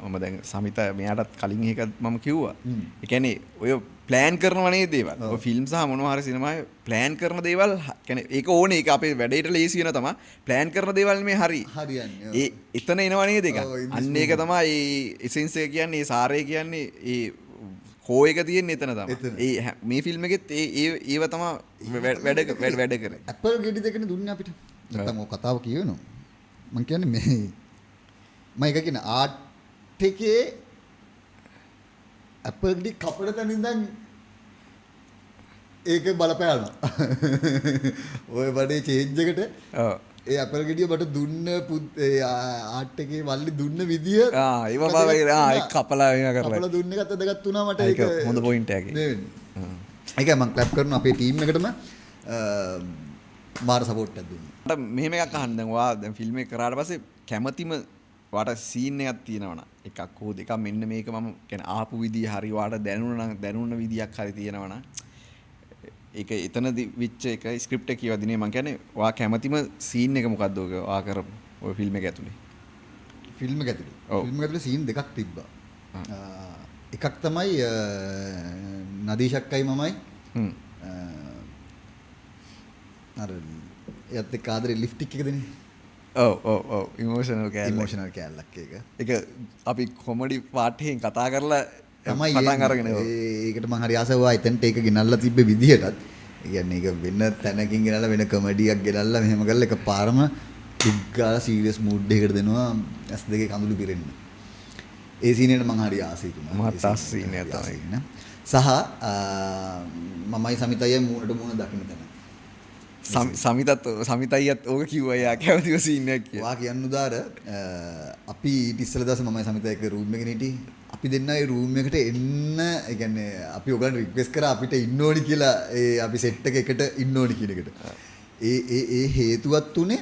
මම දැන් සමිත මෙයාටත් කලින් එක මම කිව්වා. ඒ කියන්නේ ඔය ප්ලෑන් කරනවනේ දේවල්. ඔය ෆිල්ම් සහ මොනවා හරි සිනමාවේ ප්ලෑන් කරන දේවල් කියන්නේ ඒක ඕනේ. ඒක අපේ වැඩේට ලේසි වෙන තමයි. ප්ලෑන් කරන දේවල් මේ හරි. හරියන්නේ. ඒ එතන එනවා නේද ඒක. අන්න ඒක තමයි ඒ එසෙන්ස් එක කියන්නේ, ඒ සාරය කියන්නේ ඒ කෝ එක තියෙන්නේ එතන තමයි. ඒ මේ ෆිල්ම් එකෙත් ඒව තමයි වැඩ කරේ. ඇපල් ගෙඩි දෙකනේ දුන්නේ අපිට. නැත්තම් ඔය කතාව කියවෙනවා. මම කියන්නේ මේ මම එක කියන ආර්ට් එකේ ඇපල් ගෙඩි කපන තැන ඉඳන් ඒක බලපෑනවා. ඔය වඩේ චේන්ජ් එකට ඔව් ඒ ඇපල් ගෙඩිය මට දුන්න ආර්ට් එකේ වල්ලි දුන්න විදිය ඒව බව ඒක කපලා වෙන කරලා කපලා දුන්න එකත් අදගත් වුණා මට ඒක හොඳ පොයින්ට් එකක් ඒකයි මම ක්ලැප් කරනවා අපේ ටීම් එකටම මාර සපෝට් එකක් දුන්නා. මට මෙහෙම එකක් අහන්න දැන් ඔයා දැන් ෆිල්ම් එක කරාට පස්සේ කැමැතිම වාට සීන් එකක් තියෙනවනම් එකක් හෝ දෙකක් මෙන්න මේක මම කියන්නේ ආපු විදිය හරි වාට දැනුණ විදියක් හරි තියෙනවනම් ඒක එතනදි විච් එක ස්ක්‍රිප්ට් එක කියවදිනේ මම කියන්නේ ඔයා කැමැතිම සීන් එක මොකද්ද ඔයා කරපු ඔය ෆිල්ම් එක ඇතුලේ? ෆිල්ම් එක ඇතුලේ සීන් දෙකක් තිබ්බා. එකක් තමයි නදීෂක්කයි මමයි අර එයත් එක්ක ආදරේ ලිෆ්ටික් එකදනේ. ඔව් ඉමෝෂනල් කෑල්ලක් ඒක. ඒක අපි කොමඩි පාට් එකෙන් කතා කරලා තමයි පටන් අරගෙන ඒකට මම හරි ආසාවයි එතනට ඒක ගෙනල්ලා තිබ්බ විදිහටත්. ඒ කියන්නේ ඒක වෙන තැනකින් ගෙනල්ලා වෙන කොමඩියක් ගෙනල්ලා මෙහෙම කරලා එකපාරම දුක්ගාලා සීරියස් මූඩ් එකකට දෙනවා ඇස් දෙකේ කඳුළු පිරෙන්න. ඒ සීන් එකට මම හරි ආසයි තුමා. මහත් ආස සීන් එක තමයි. සහ මමයි සමිතයි මූණට මූණ දකින්න තැන. සමිතයිත් ඕක කිව්වා යා කැමතිව සීන් එකක් කියලා. වා කියන්න උදාර අපි ඊට ඉස්සෙල්ලා දවසේ මමයි සමිතයි එක රූම් එකේ හිටියේ. අපි දෙන්න ඒ රූම් එකට එන්න ඒ කියන්නේ අපි ඔයගලන්ට රික්වෙස්ට් කරා අපිට ඉන්න ඕනි කියලා ඒ අපි සෙට් එක එකට ඉන්න ඕනි කියන එකට. ඒ හේතුවත් උනේ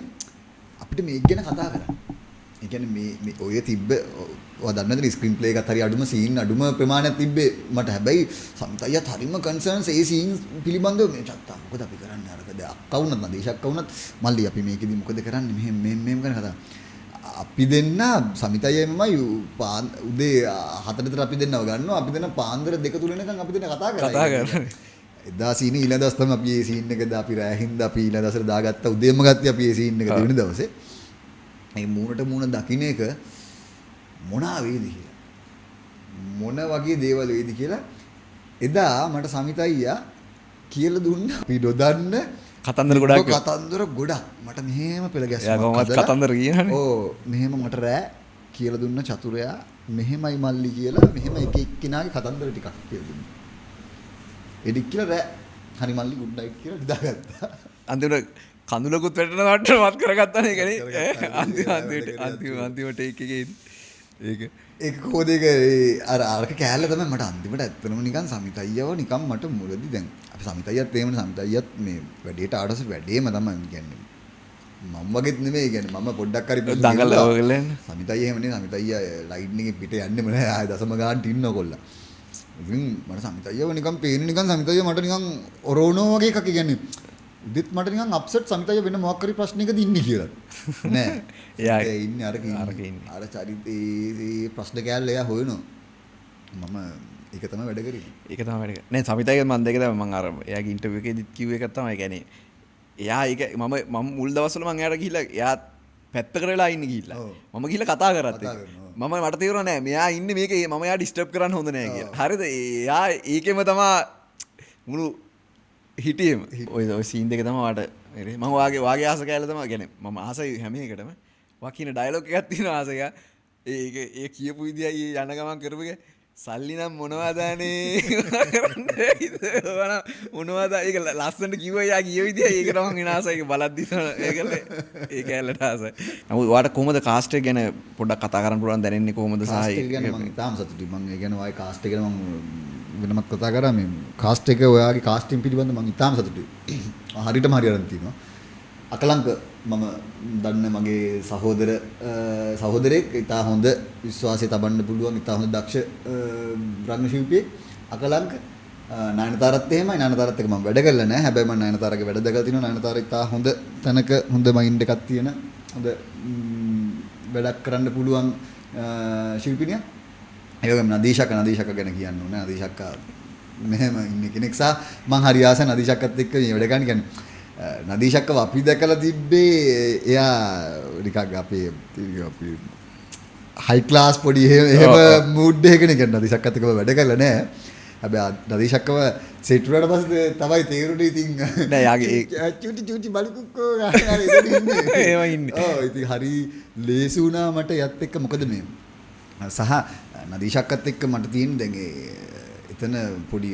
අපිට මේක ගැන කතා කරන්න. ඒ කියන්නේ මේ ඔය තිබ්බ ඔය දන්නවද ස්ක්‍රීන් ප්ලේ එකත් හරි අඩුම සීන් අඩුම ප්‍රමාණයක් තිබ්බේ මට. හැබැයි සමිතයියත් හරිම කන්සර්න්ස් ඒ සීන් පිළිබඳව මේ චත්තා මොකද අපි කරන්නේ අරක දැන් අක්කා වුණත් නදීෂ් අක්කා වුණත් මල්ලි අපි මේකෙදි මොකද කරන්නේ මෙහෙම ගැන කතා. අපි දෙන්න සමිතයියමයි උදේ 4 විතර අපි දෙන්නව ගන්නවා. අපි දෙන්න පාන්දර 2 3 වෙනකන් අපි දෙන්න කතා කරා. එදා සීන් ඊළඟ දවස් තමයි අපි මේ සීන් එක අපි රෑ හින්දා අපි ඊළඟ දවසට දාගත්තා. උදේම ගත්තා අපි මේ සීන් එක දෙවෙනි දවසේ. මේ මූණට මූණ දකින්න එක මොනවා වේද කියලා. මොන වගේ දේවල් වේද කියලා එදා මට සමිත අයියා කියලා දුන්නා. අපි නොදන්න කතන්දර ගොඩක් මට මෙහෙම පෙළ ගැස්සුවා. එයා කොහොමද කතන්දර කියනනේ? ඕ මෙහෙම මට රෑ කියලා දුන්න චතුරයා මෙහෙමයි මල්ලි කියලා මෙහෙම එක එක්කිනාගේ කතන්දර ටිකක් කියලා දුන්නා. එඩික් කියලා රෑ හරි මල්ලි ගුඩ් නයිට් කියලා නිදාගත්තා. අන්තිමට කඳුලකුත් වැටෙන මට්ටමත් කරගත්තානේ කියන්නේ. අන්තිම ටේක් එකේ ඒක කොහොද අරක කෑල්ල තමයි මට අන්තිමට ඇත්තනම නිකන් සමිත අයියව නිකන් මට මුලදී දැන් අපි සමිත අයියත් එහෙමනේ සමිත අයියත් මේ වැඩේට ආඩස වැඩේම තමයි කියන්නේ මම වගේත් නෙමෙයි කියන්නේ මම පොඩ්ඩක් හරි දඟල ඔයගලෙන් සමිත අයියා එහෙමනේ සමිත අයියා ලයිට් එකේ පිට යන්නෙම නෑ ආය දසම ගානට ඉන්න කොල්ලා ඉතින් මට සමිත අයියව නිකන් පේන්නේ නිකන් සමිත අයියා මට නිකන් ඔරෝනෝ වගේ එකක් කියන්නේ උදෙත් මට නිකන් අප්සෙට් සමිත අයියා වෙන මොකක් හරි ප්‍රශ්නයකද ඉන්නේ කියලා නෑ එයා ඉන්නේ අරක ඉන්නේ අර චරිතේ ප්‍රශ්න කෑල්ල එයා හොයනවා මම ඒක තමයි වැඩ කරේ ඒක තමයි වැඩ කරේ නෑ සමිත අයියා මම දෙක තමයි මම අර එයාගේ ඉන්ටර්විව් එකේදීත් කිව්ව එකක් තමයි කියන්නේ එයා ඒක මම මුල් දවස්වල මම එයාට ගිහිල්ලා එයා පැත්තකට වෙලා ඉන්නේ ගිහිල්ලා මම ගිහිල්ලා කතා කරත් මම මට තේරුණා නෑ මෙයා ඉන්නේ මේකේ මම එයා ඩිස්ටර්බ් කරන්න හොඳ නෑ කියලා හරිද එයා ඒකෙම තමයි මුළු හිටියේම ඔය සීන් දෙක තමයි වාට මම වාගේ ආස කෑල්ල තමයි කියන්නේ මම ආසයි හැම එකටම වා කියන ඩයලොග් එකක් තියෙනවා ආසක ඒ කියපු විදියයි යන ගමන් කරපු එක සල්ලි නම් මොනවදානේ කරන්නේ මොනවද ඒක ලස්සනට කිව්වා යා කිය විදිය ඒකට මම එන ආසයි ඒක බලද්දි ඒකල ඒ කෑල්ලට ආසයි නමුත් වාට කොහොමද කාස්ට් එක ගැන පොඩ්ඩක් කතා කරන්න පුළුවන් දැනෙන්නේ කොහොමද සහ ඒක ගැන මම ඉතාලම සතුටුයි මම ඒ කියන්නේ වායි කාස්ට් එක ගැන මම වෙනමත් කතා කරා මේ කාස්ට් එක ඔයාගේ කාස්ටින් පිළිබඳව මම ඉතාලම සතුටුයි හරියටම හරියටම තියෙනවා අකලංක මම දන්න මගේ සහෝදරයෙක් ඉතා හොඳ විශ්වාසය තබන්න පුළුවන් ඉතා හොඳ දක්ෂ රංගන ශිල්පියෙක් අකලංක නයනතාරත් එහෙමයි නයනතාරත් එක්ක මම වැඩ කරලා නැහැ හැබැයි මම නයනතාරගේ වැඩ දැකලා තිනවා නයනතාර ඉතා හොඳ තැනක හොඳ මයින්ඩ් එකක් තියෙන හොඳ වැඩක් කරන්න පුළුවන් ශිල්පිනියක් ඒ වගේම නදීෂක ගැන කියන්න ඕනේ නදීෂක මෙහෙම ඉන්න කෙනෙක් සහ මම හරි ආසයි නදීෂකත් එක්ක මේ වැඩ ගන්න කියන්නේ නදීෂක්ව අපි දැකලා තිබ්බේ එයා නිකන් අපේ හයි ක්ලාස් පොඩි එහෙම මූඩ් එකකනේ කියන නදීෂක්වත් එක්ක වැඩ කරලා නැහැ. හැබැයි නදීෂක්ව සෙට් වුණාට පස්සේ තමයි තේරුනේ ඉතින් නෑ යාගේ චුටි බලුකුක්කෝ එහෙම ඉන්නේ. ඔව් ඉතින් හරි ලේසි වුණා මට යත් එක්ක මොකද මේ සහ නදීෂක්වත් එක්ක මට තියෙන දැන් එතන පොඩි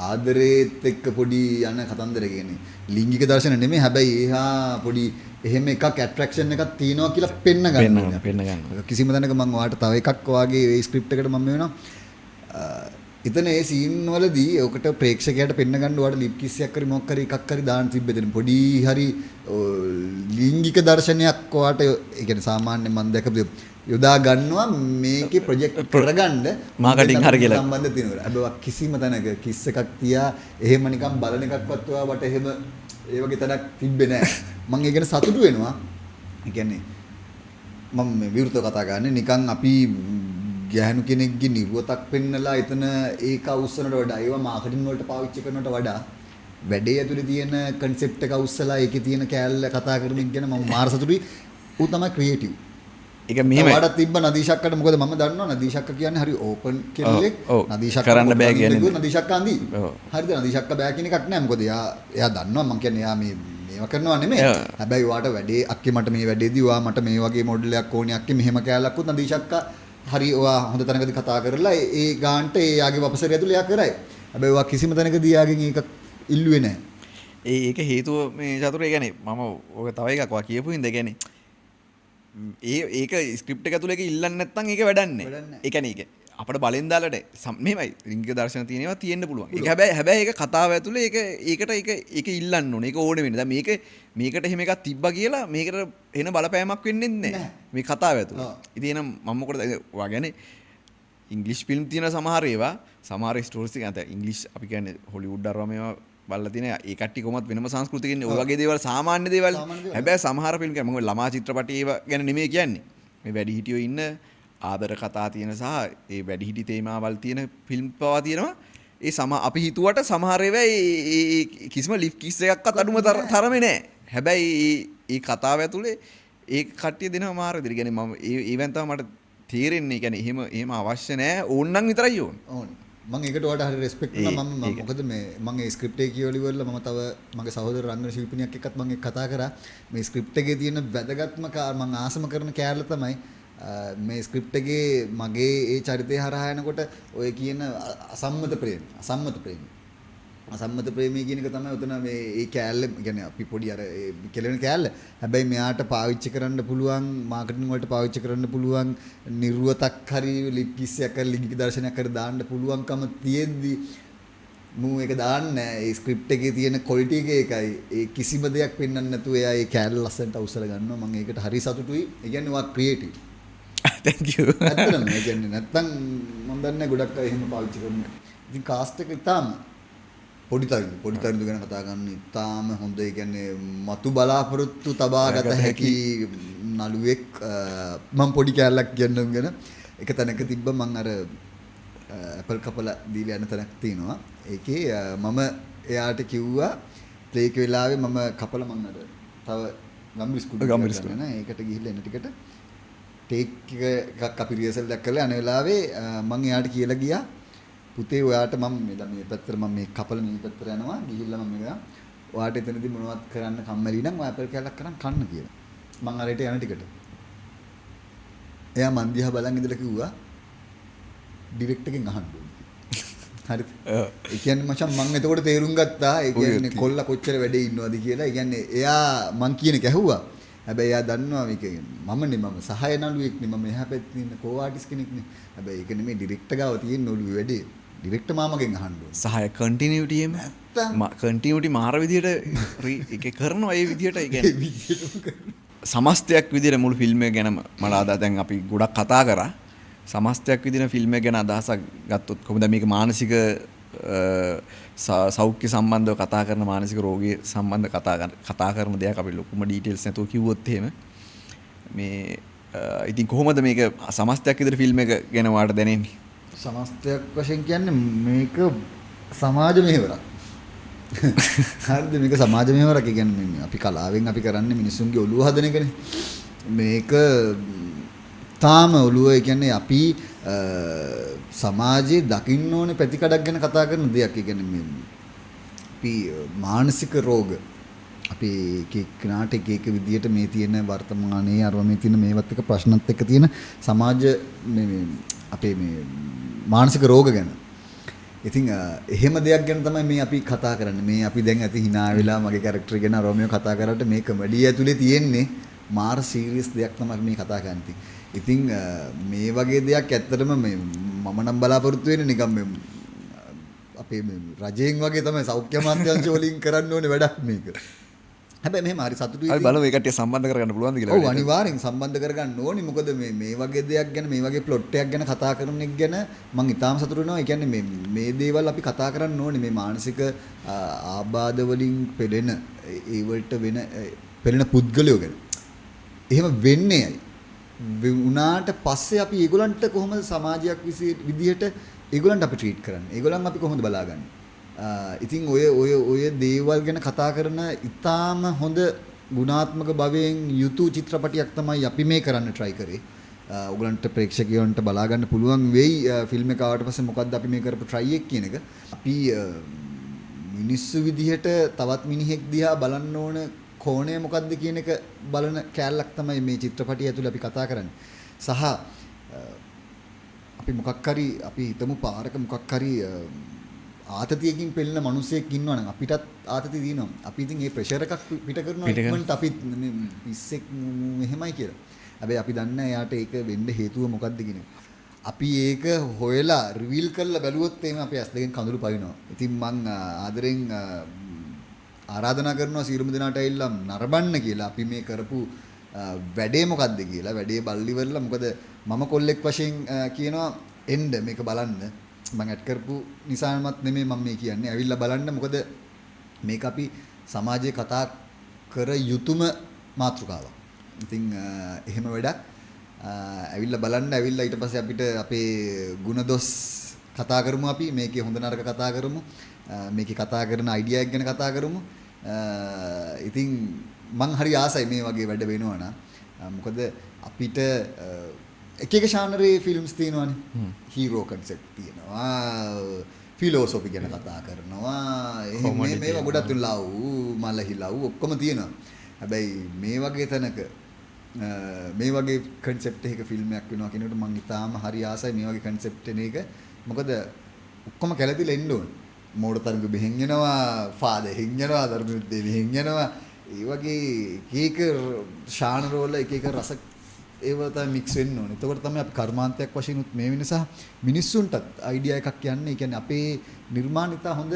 ආදරේත් එක්ක පොඩි යන කතන්දර කියන්නේ ලිංගික දර්ශන නෙමෙයි හැබැයි එහා පොඩි එහෙම එකක් ඇට්‍රැක්ෂන් එකක් තියෙනවා කියලා පෙන්න ගන්නවා කිසිම තැනක මම ඔයාලට තව එකක් වාගේ ඒ ස්ක්‍රිප්ට් එකට මම වෙනවා එතන ඒ සීන් වලදී ඔකට ප්‍රේක්ෂකයාට පෙන්න ගන්න ඔයාලට ලිප් කිස් එකක් හරි මොකක් හරි එකක් හරි දාන්න තිබ්බෙද පොඩි හරි ලිංගික දර්ශනයක් ඔයාලට ඒ කියන්නේ සාමාන්‍යයෙන් මම දැකපු යොදා ගන්නවා මේකේ ප්‍රොජෙක්ට් කරගන්න මාකටිං හරිය කියලා සම්බන්ධ තියෙනවා. හැබැයි කිසිම තැනක කිස් එකක් තියා එහෙම නිකන් බලන එකක්වත් ඔයාවට එහෙම ඒ වගේ තැනක් තිබ්බේ නැහැ. මම ඒ ගැන සතුටු වෙනවා. ඒ කියන්නේ මම මේ විවෘතව කතා කරන්නේ නිකන් අපි ගැහණු කෙනෙක්ගේ නිර්වතක් පෙන්නලා එතන ඒක අවුස්සනට වඩා ඒවා මාකටිං වලට පාවිච්චි කරනවට වඩා වැඩේ ඇතුලේ තියෙන concept එක අවුස්සලා ඒකේ තියෙන කෑල්ල කතා කරමින් කියන මම මාර සතුටුයි. ඌ තමයි ක්‍රියේටිව්. ඒක මෙහෙම වඩා තිබ්බ නදීෂක්කට මොකද මම දන්නවා නදීෂක්ක කියන්නේ හරි ඕපන් කෙල්ලෙක් නදීෂක්ක කරන්න බෑ කියන්නේ නදීෂක්ක අන්දි හරිද නදීෂක්ක බෑ කියන එකක් නෑ මොකද එයා දන්නවා මම කියන්නේ එයා මේවා කරනවා නෙමෙයි හැබැයි වාට වැඩේ අක්කේ මට මේ වැඩේදී වා මට මේ වගේ මොඩල් එකක් ඕනේ අක්කේ මෙහෙම කෑල්ලක් උත් නදීෂක්ක හරි ඔයා හොඳ තැනකදී කතා කරලා ඒ ගාන්ට ඒ යාගේ වපසරිය ඇතුළේ එයා කරයි හැබැයි ඔයා කිසිම තැනකදී යාගෙන් ඒක ඉල්ලුවේ නෑ ඒක හේතුව මේ චතුරේ කියන්නේ මම ඔය තව එකක් වා කියපු හින්දා කියන්නේ ඒක ස්ක්‍රිප්ට් එක තුල ඒක ඉල්ලන්නේ නැත්නම් ඒක වැඩක් නැහැ. වැඩක් නැහැ. ඒ කියන්නේ ඒක අපිට බලෙන් දාලට මෙහෙමයි ලිංගික දර්ශන තියෙනවා තියෙන්න පුළුවන්. ඒක හැබැයි ඒක කතාව ඇතුලේ ඒක ඉල්ලන්න ඕනේ. ඒක ඕනේ වෙන්නේ. දැන් මේකට එහෙම එකක් තිබ්බා කියලා මේකට එන බලපෑමක් වෙන්නේ නැහැ. මේ කතාව ඇතුලේ. ඉතින් එහෙනම් මම මොකටද ඔයා කියන්නේ ඉංග්‍රීසි ෆිල්ම් තියෙන සමහර ඒවා සමහර ස්ටෝරිස් ටික නැත්නම් ඉංග්‍රීසි අපි කියන්නේ හොලිවුඩ් අරවා මේවා බලලා තියෙන ඒ කට්ටිය කොහොමත් වෙනම සංස්කෘතික ඉන්නේ. ඔය වගේ දේවල් සාමාන්‍ය දේවල්. හැබැයි සමහර ෆිල්ම් කියන්නේ මම ළමා චිත්‍රපටි ඒවා ගැන නෙමෙයි කියන්නේ. මේ වැඩිහිටියෝ ඉන්න ආදර කතා තියෙන සහ ඒ වැඩිහිටි තේමාවල් තියෙන ෆිල්ම් පවා තියෙනවා. ඒ අපි හිතුවට සමහර ඒවා ඒ කිසිම ලිෆ් කිස් එකක්වත් අඩුම තරමේ නැහැ. හැබැයි ඒ කතාව ඇතුලේ ඒ කට්ටිය දෙනවා මාර විදිහට. කියන්නේ මම ඒවෙන් තමයි මට තේරෙන්නේ. කියන්නේ එහෙම අවශ්‍ය නැහැ. ඕන්නම් විතරයි ඕනේ. මම ඒකට වඩා හරි රෙස්පෙක්ට් කරනවා. මම මොකද මම ඒ ස්ක්‍රිප්ට් එක කියවලි වල මම තව මගේ සහෝදර රංගන ශිල්පිනියක් එක්කත් මම කතා කරා. මේ ස්ක්‍රිප්ට් එකේ තියෙන වැදගත්ම මම ආසම කරන කෑල්ල තමයි මේ ස්ක්‍රිප්ට් එකේ මගේ ඒ චරිතය හරහා යනකොට ඔය කියන අසම්මත ප්‍රේමී කියන එක තමයි උතන මේ ඒ කෑල්ල කියන්නේ අපි පොඩි අර කෙලෙන කෑල්ල. හැබැයි මෙයාට පාවිච්චි කරන්න පුළුවන් මාකටිං වලට පාවිච්චි කරන්න පුළුවන් නිර්වතක් හරි ලිප් කිස්සයක් හරි ලිංගික දර්ශනයක් හරි දාන්න පුළුවන්කම තියෙද්දි මූ ඒක දාන්නේ නැහැ. ඒ ස්ක්‍රිප්ට් එකේ තියෙන ක්වොලිටි එක ඒකයි. ඒ කිසිම දෙයක් පෙන්වන්න නැතුව එයා ඒ කෑල්ල ලස්සනට අවසර ගන්නවා. මම ඒකට හරි සතුටුයි. ඒ කියන්නේ වා ක්‍රියේටිව්. thank you. ඇත්තටම ඒ කියන්නේ නැත්තම් මම දන්නේ ගොඩක් අය එහෙම පාවිච්චි කරනවා. ඉතින් කාස්ට් එක ඉතාලම පොඩි තරුණු ගැන කතා කරන ඉතාලම හොඳ. ඒ කියන්නේ මතු බලාපොරොත්තු තබාගත හැකි නළුවෙක්. මම පොඩි කැලලක් කියන්නම් ගැන එක තැනක තිබ්බ මම අර ඇපල් කපලා දීලා යන තැනක් තියෙනවා. ඒකේ මම එයාට කිව්වා ප්ලේ එක වෙලාවේ මම කපලා මම අර තව ගම්බිස්කුඩ් ගන්න ඒකට ගිහිල්ලා එන ටිකට ටේක් එකක් අපි රියසල් එකක් කරලා අනේ වෙලාවේ මම එයාට කියලා ගියා පුතේ ඔයාට මම මේ පැත්තට මම මේ කපල මේ පැත්තට යනවා ගිහිල්ලා මම ගියා ඔයාට එතනදී මොනවද කරන්න කම්මැලි නම් ඔයා ඇපල් කෑල්ලක් කරන් කන්න කියලා මම අරයට යන ටිකට එයා මන් දිහා බලන් ඉඳලා කිව්වා ඩිරෙක්ටර් එකෙන් අහන්න ඕනේ හරිද ඒ කියන්නේ මචං මම එතකොට තේරුම් ගත්තා ඒ කියන්නේ කොල්ලා කොච්චර වැඩේ ඉන්නවද කියලා ඒ කියන්නේ එයා මං කියන එක ඇහුවා හැබැයි එයා දන්නවා මේක මම සහාය නළුවෙක් නේ මම එහා පැත්තේ ඉන්න කෝ ආටිස්ට් කෙනෙක් නේ හැබැයි ඒක නෙමෙයි ඩිරෙක්ටර් ගාව තියෙන ඔළුවේ වැඩේ ඩිරෙක්ටර් මාමගෙන් අහන්න ඕනේ සහාය කන්ටිනියුටි එම කන්ටිනියුටි මාර විදියට ඒක කරනවා ඒ විදියට ඒ කියන්නේ සමස්තයක් විදියට මුළු ෆිල්ම් එක ගැනම මට අද දැන් අපි ගොඩක් කතා කරා සමස්තයක් විදියට ෆිල්ම් එක ගැන අදහසක් ගත්තොත් කොහොමද මේක මානසික සෞඛ්‍ය සම්බන්ධව කතා කරන මානසික රෝගී සම්බන්ධ කතා කරන දෙයක් අපි ලොකුම ඩීටේල්ස් නැතුව කිව්වොත් එහෙම මේ ඉතින් කොහොමද මේක සමස්තයක් විදියට ෆිල්ම් එක ගැන වාට දැනෙන්නේ සමස්තයක් වශයෙන් කියන්නේ මේක සමාජ මෙහෙවරක් හරිද මේක සමාජ මෙහෙවරක් කියන්නේ අපි කලාවෙන් අපි කරන්නේ මිනිසුන්ගේ ඔළුව හදන එකනේ මේක තාම ඔළුව කියන්නේ අපි සමාජයේ දකින්න ඕනේ පැතිකඩක් ගැන කතා කරන දෙයක්. ඒ කියන්නේ මේ අපි මානසික රෝග අපි කෙනාට එක විදියට මේ තියෙන වර්තමානයේ අරව මේ තියෙන මේවත් එක ප්‍රශ්නත් එක්ක තියෙන සමාජ මේ අපේ මේ මානසික රෝග ගැන. ඉතින් එහෙම දෙයක් ගැන තමයි මේ අපි කතා කරන්නේ. මේ අපි දැන් ඇති hina වෙලා මගේ කැරක්ටර් ගැන රෝමියෝ කතා කරාට මේ කමඩිය ඇතුලේ තියෙන්නේ මාර සීරියස් දෙයක් තමයි මේ කතා කරන්නේ. ඉතින් මේ වගේ දෙයක් ඇත්තටම මේ මම නම් බලාපොරොත්තු වෙන්නේ නිකන් මේ අපේ මේ රජයෙන් වගේ තමයි සෞඛ්‍ය අමාත්‍යාංශ වලින් කරන්න ඕනේ වැඩක් මේක. හැබැයි මෙහෙම හරි සතුටුයි. අපි බලමු ඒකට සම්බන්ධ කරගන්න පුළුවන්ද කියලා. ඔව් අනිවාර්යෙන් සම්බන්ධ කරගන්න ඕනේ. මොකද මේ වගේ දෙයක් ගැන මේ වගේ ප්ලොට් එකක් ගැන කතා කරන එක ගැන මම ඉතාලම සතුටු වෙනවා. ඒ කියන්නේ මේ දේවල් අපි කතා කරන්න ඕනේ. මේ මානසික ආබාධ වලින් පෙළෙන ඒ වලට වෙන පෙළෙන පුද්ගලයෝ ගැන. එහෙම වෙන්නේ වුණාට පස්සේ අපි ඒගොල්ලන්ට කොහොමද සමාජයක් විදිහට ඒගොල්ලන්ට අපි ට්‍රීට් කරන්නේ? ඒගොල්ලන් අපි කොහොමද බලාගන්නේ? ඉතින් ඔය දේවල් ගැන කතා කරන ඉතාම හොඳ ගුණාත්මක භවයෙන් යුතු චිත්‍රපටයක් තමයි අපි මේ කරන්න try කරේ. ඔයගොල්ලන්ට ප්‍රේක්ෂකයන්ට බලා ගන්න පුළුවන් වෙයි ෆිල්ම් එක ආවට පස්සේ මොකද්ද අපි මේ කරපු try එක කියන එක. අපි මිනිස්සු විදිහට තවත් මිනිහෙක් දිහා බලන්න ඕන කෝණය මොකද්ද කියන එක බලන කැලලක් තමයි මේ චිත්‍රපටිය ඇතුළේ අපි කතා කරන්නේ. සහ අපි මොකක් හරි අපි හිතමු පාරක මොකක් හරි ආතතියකින් පෙළෙන මිනිසෙක් ඉන්නවා නම් අපිටත් ආතතිය දිනනවා. අපි ඉතින් මේ ප්‍රෙෂර් එකක් පිට කරනවා ඉක්මනට අපි පිස්සෙක් මෙහෙමයි කියලා. හැබැයි අපි දන්නේ එයාට ඒක වෙන්න හේතුව මොකක්ද කියන එක. අපි ඒක හොයලා රිවීල් කරලා බැලුවොත් එහෙම අපේ ඇස් දෙකෙන් කඳුළු පයින්නවා. ඉතින් මං ආදරෙන් ආරාධනා කරනවා සියලුම දෙනාට ඇවිල්ලා නරඹන්න කියලා. අපි මේ කරපු වැඩේ මොකද්ද කියලා. වැඩේ බල්ලිවරලා මොකද මම කොල්ලෙක් වශයෙන් කියනවා එන්න මේක බලන්න. මම ඇඩ් කරපු නිසාමත් නෙමෙයි මම මේ කියන්නේ. ඇවිල්ලා බලන්න මොකද මේක අපි සමාජයේ කතා කර යුතුම මාතෘකාවක්. ඉතින් එහෙම වැඩක් ඇවිල්ලා බලන්න ඇවිල්ලා ඊට පස්සේ අපිට අපේ ಗುಣදොස් කතා කරමු අපි මේකේ හොඳ නරක කතා කරමු මේකේ කතා කරන අයිඩියා එක ගැන කතා කරමු ඉතින් මං හරි ආසයි මේ වගේ වැඩ වෙනවා නම් මොකද අපිට එක එක ශානරේ ෆිල්ම්ස් තියෙනවානේ හීරෝ කන්සෙප්ට් තියෙනවා ෆිලොසොෆි ගැන කතා කරනවා එහෙම මේවා ගොඩක් ලව් මලහිලව් ඔක්කොම තියෙනවා හැබැයි මේ වගේ තැනක මේ වගේ කන්සෙප්ට් එකක ෆිල්ම් එකක් වෙනවා කියනකොට මම ඉතාලම හරි ආසයි මේ වගේ කන්සෙප්ට් එක මොකද ඔක්කොම කැළතිලා එන්න ඕන මෝඩ තරඟ බෙහෙන් යනවා ෆාදර් හෙන් යනවා ධර්මයුද්ධේ බෙහෙන් යනවා ඒ වගේ එක එක ශාන රෝල එක එක රස ඒව තමයි මික්ස් වෙන්න ඕනේ. එතකොට තමයි අපි කර්මාන්තයක් වශයෙන් උත් මේ වෙනස මිනිස්සුන්ටත් අයිඩියා එකක් යන්නේ. ඒ කියන්නේ අපේ නිර්මාණිත හොඳ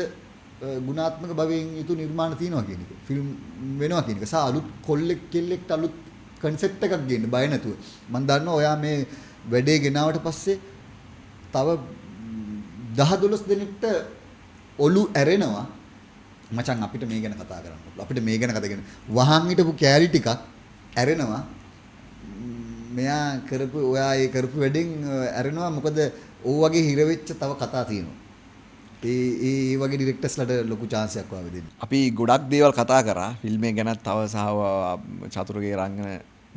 ගුණාත්මක භවයෙන් යුතු නිර්මාණ තියෙනවා කියන එක. ෆිල්ම් වෙනවා කියන එක. සා අලුත් කොල්ලෙක් කෙල්ලෙක්ට අලුත් කන්සෙප්ට් එකක් ගේන්න බය නැතුව. මම දන්නවා ඔයා මේ වැඩේ ගෙනාවට පස්සේ තව 10-12 දෙනෙක්ට ඔලු ඇරෙනවා. මචං අපිට මේ ගැන කතා කරන්න ඕන. අපිට මේ ගැන කතා කරන්න. වහන් හිටපු කැලි ටිකක් ඇරෙනවා. මෙයා කරපු ඔයා ඒ කරපු වැඩෙන් ඇරෙනවා. මොකද ඕ වගේ හිර වෙච්ච තව කතා තියෙනවා. ඒ වගේ ඩිරෙක්ටර්ස්ලාට ලොකු chance එකක් වාගේ දෙන්න. අපි ගොඩක් දේවල් කතා කරා ෆිල්ම් එක ගැන තව සහ චතුරගේ රංගන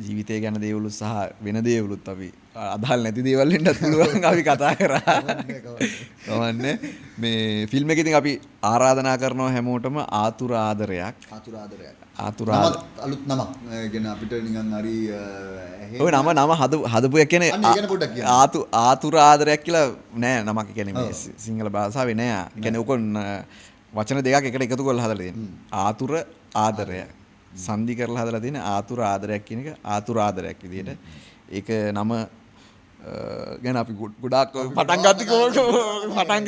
ජීවිතය ගැන දේවලුත් සහ වෙන දේවලුත් අපි අදාළ නැති දේවල් වෙන්නත් පුළුවන් අපි කතා කරා. කවන්නේ මේ ෆිල්ම් එකේ ඉතින් අපි ආරාධනා කරනවා හැමෝටම ආතුර ආදරයක්. අලුත් නමක් කියන අපිට නිකන් හරි ඔය නම හදපු එක කියන්නේ ආතුර ආදරයක් කියලා නෑ නමක් කියන්නේ මේ සිංහල භාෂාවේ නෑ. කියන්නේ උකොන් වචන දෙකක් එකට එකතු කරලා හදලා තියෙනවා. ආතුර ආදරය. සංදි කරලා හදලා තියෙන ආතුර ආදරයක් කියන එක ආතුර ආදරයක් විදියට. ඒක නම ගැන අපි ගොඩාක් පටන්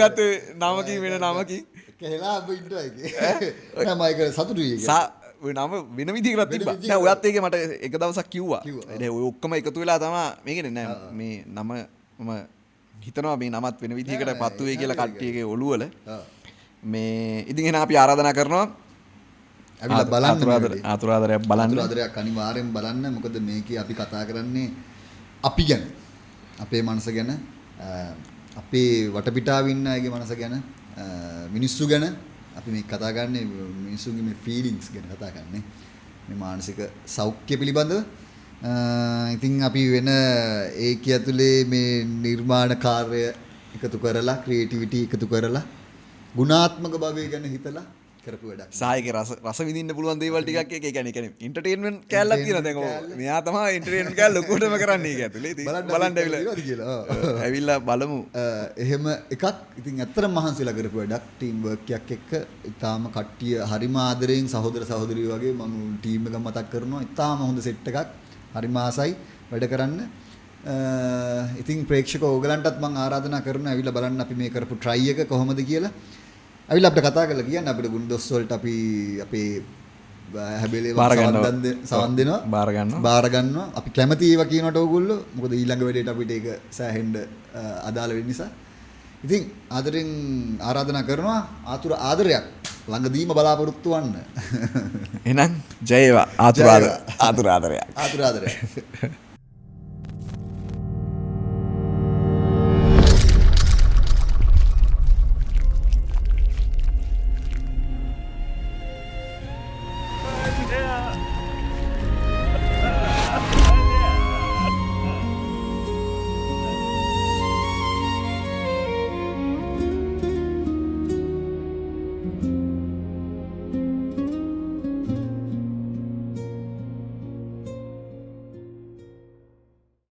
ගත්තේ නමකින් වෙන නමකින්. කැලලා ඔබ ඉන්නවා ඒකේ. නෑ මයික සතුටුයි ඒක. නම වෙන විදිහකට තිබ්බා. නෑ ඔයත් ඒකේ මට එක දවසක් කිව්වා. ඒ ඔය ඔක්කොම එකතු වෙලා තමයි මේකනේ නෑ මේ නම මම හිතනවා මේ නමත් වෙන විදිහකට පත්තු වෙයි කියලා කට්ටියගේ ඔළුවල. මේ ඉතින් එහෙනම් අපි ආරාධනා කරනවා ඇවිල්ලා බලන්න ආතුර ආදරයක් බලන්න. ආතුර ආදරයක් අනිවාර්යෙන් බලන්න. මොකද මේකේ අපි කතා කරන්නේ අපි ගැන. අපේ මනස ගැන, අපේ වටපිටාවේ ඉන්න අයගේ මනස ගැන, මිනිස්සු ගැන අපි මේ කතා කරන්නේ මිනිස්සුන්ගේ මේ ෆීලිංගස් ගැන කතා කරන්නේ. මේ මානසික සෞඛ්‍ය පිළිබඳව. ඉතින් අපි වෙන ඒක ඇතුලේ මේ නිර්මාණ කාර්ය එකතු කරලා, ක්‍රියේටිවිටි එකතු කරලා, ගුණාත්මක භාවය ගැන හිතලා කරපු වැඩක්. සායගේ රස විඳින්න පුළුවන් දේවල් ටිකක් ඒක කියන්නේ එන්ටර්ටේන්මන්ට් කෑල්ලක් තියෙනවා දැන් ඔය. මෙයා තමයි එන්ටර්ටේන්මන්ට් කෑල්ල ලොකුටම කරන්නේ ඒක ඇතුලේ. ඉතින් බලන්න ඇවිල්ලා බලමු. එහෙම එකක් ඉතින් ඇත්තටම මහන්සිලා කරපු වැඩක් ටීම් වර්ක් එකක් එක්ක. ඊටාම කට්ටිය හරිම ආදරෙන් සහෝදර සහෝදරියෝ වගේ මම ටීම් එක මතක් කරනවා. ඊටාම හොඳ සෙට් එකක්. හරිම ආසයි වැඩ කරන්න. ඉතින් ප්‍රේක්ෂක ඕගලන්ටත් මම ආරාධනා කරනවා ඇවිල්ලා බලන්න අපි මේ කරපු try එක කොහොමද කියලා. ඇවිල්ලා අපිට කතා කරලා කියන්න අපිට ගුණදොස් වලට අපි අපේ හැබැයි සවන් දෙනවා බාර ගන්නවා අපි කැමති ඒවා කියනට ඕගොල්ලෝ මොකද ඊළඟ වෙලේට අපිට ඒක සෑහෙන්න අදාළ වෙන නිසා ඉතින් ආදරෙන් ආරාධනා කරනවා ආතුර ආදරයක් ළඟදීම බලාපොරොත්තු වන්න එහෙනම් ජය වේවා ආතුර ආදරයක් ආතුර ආදරයක්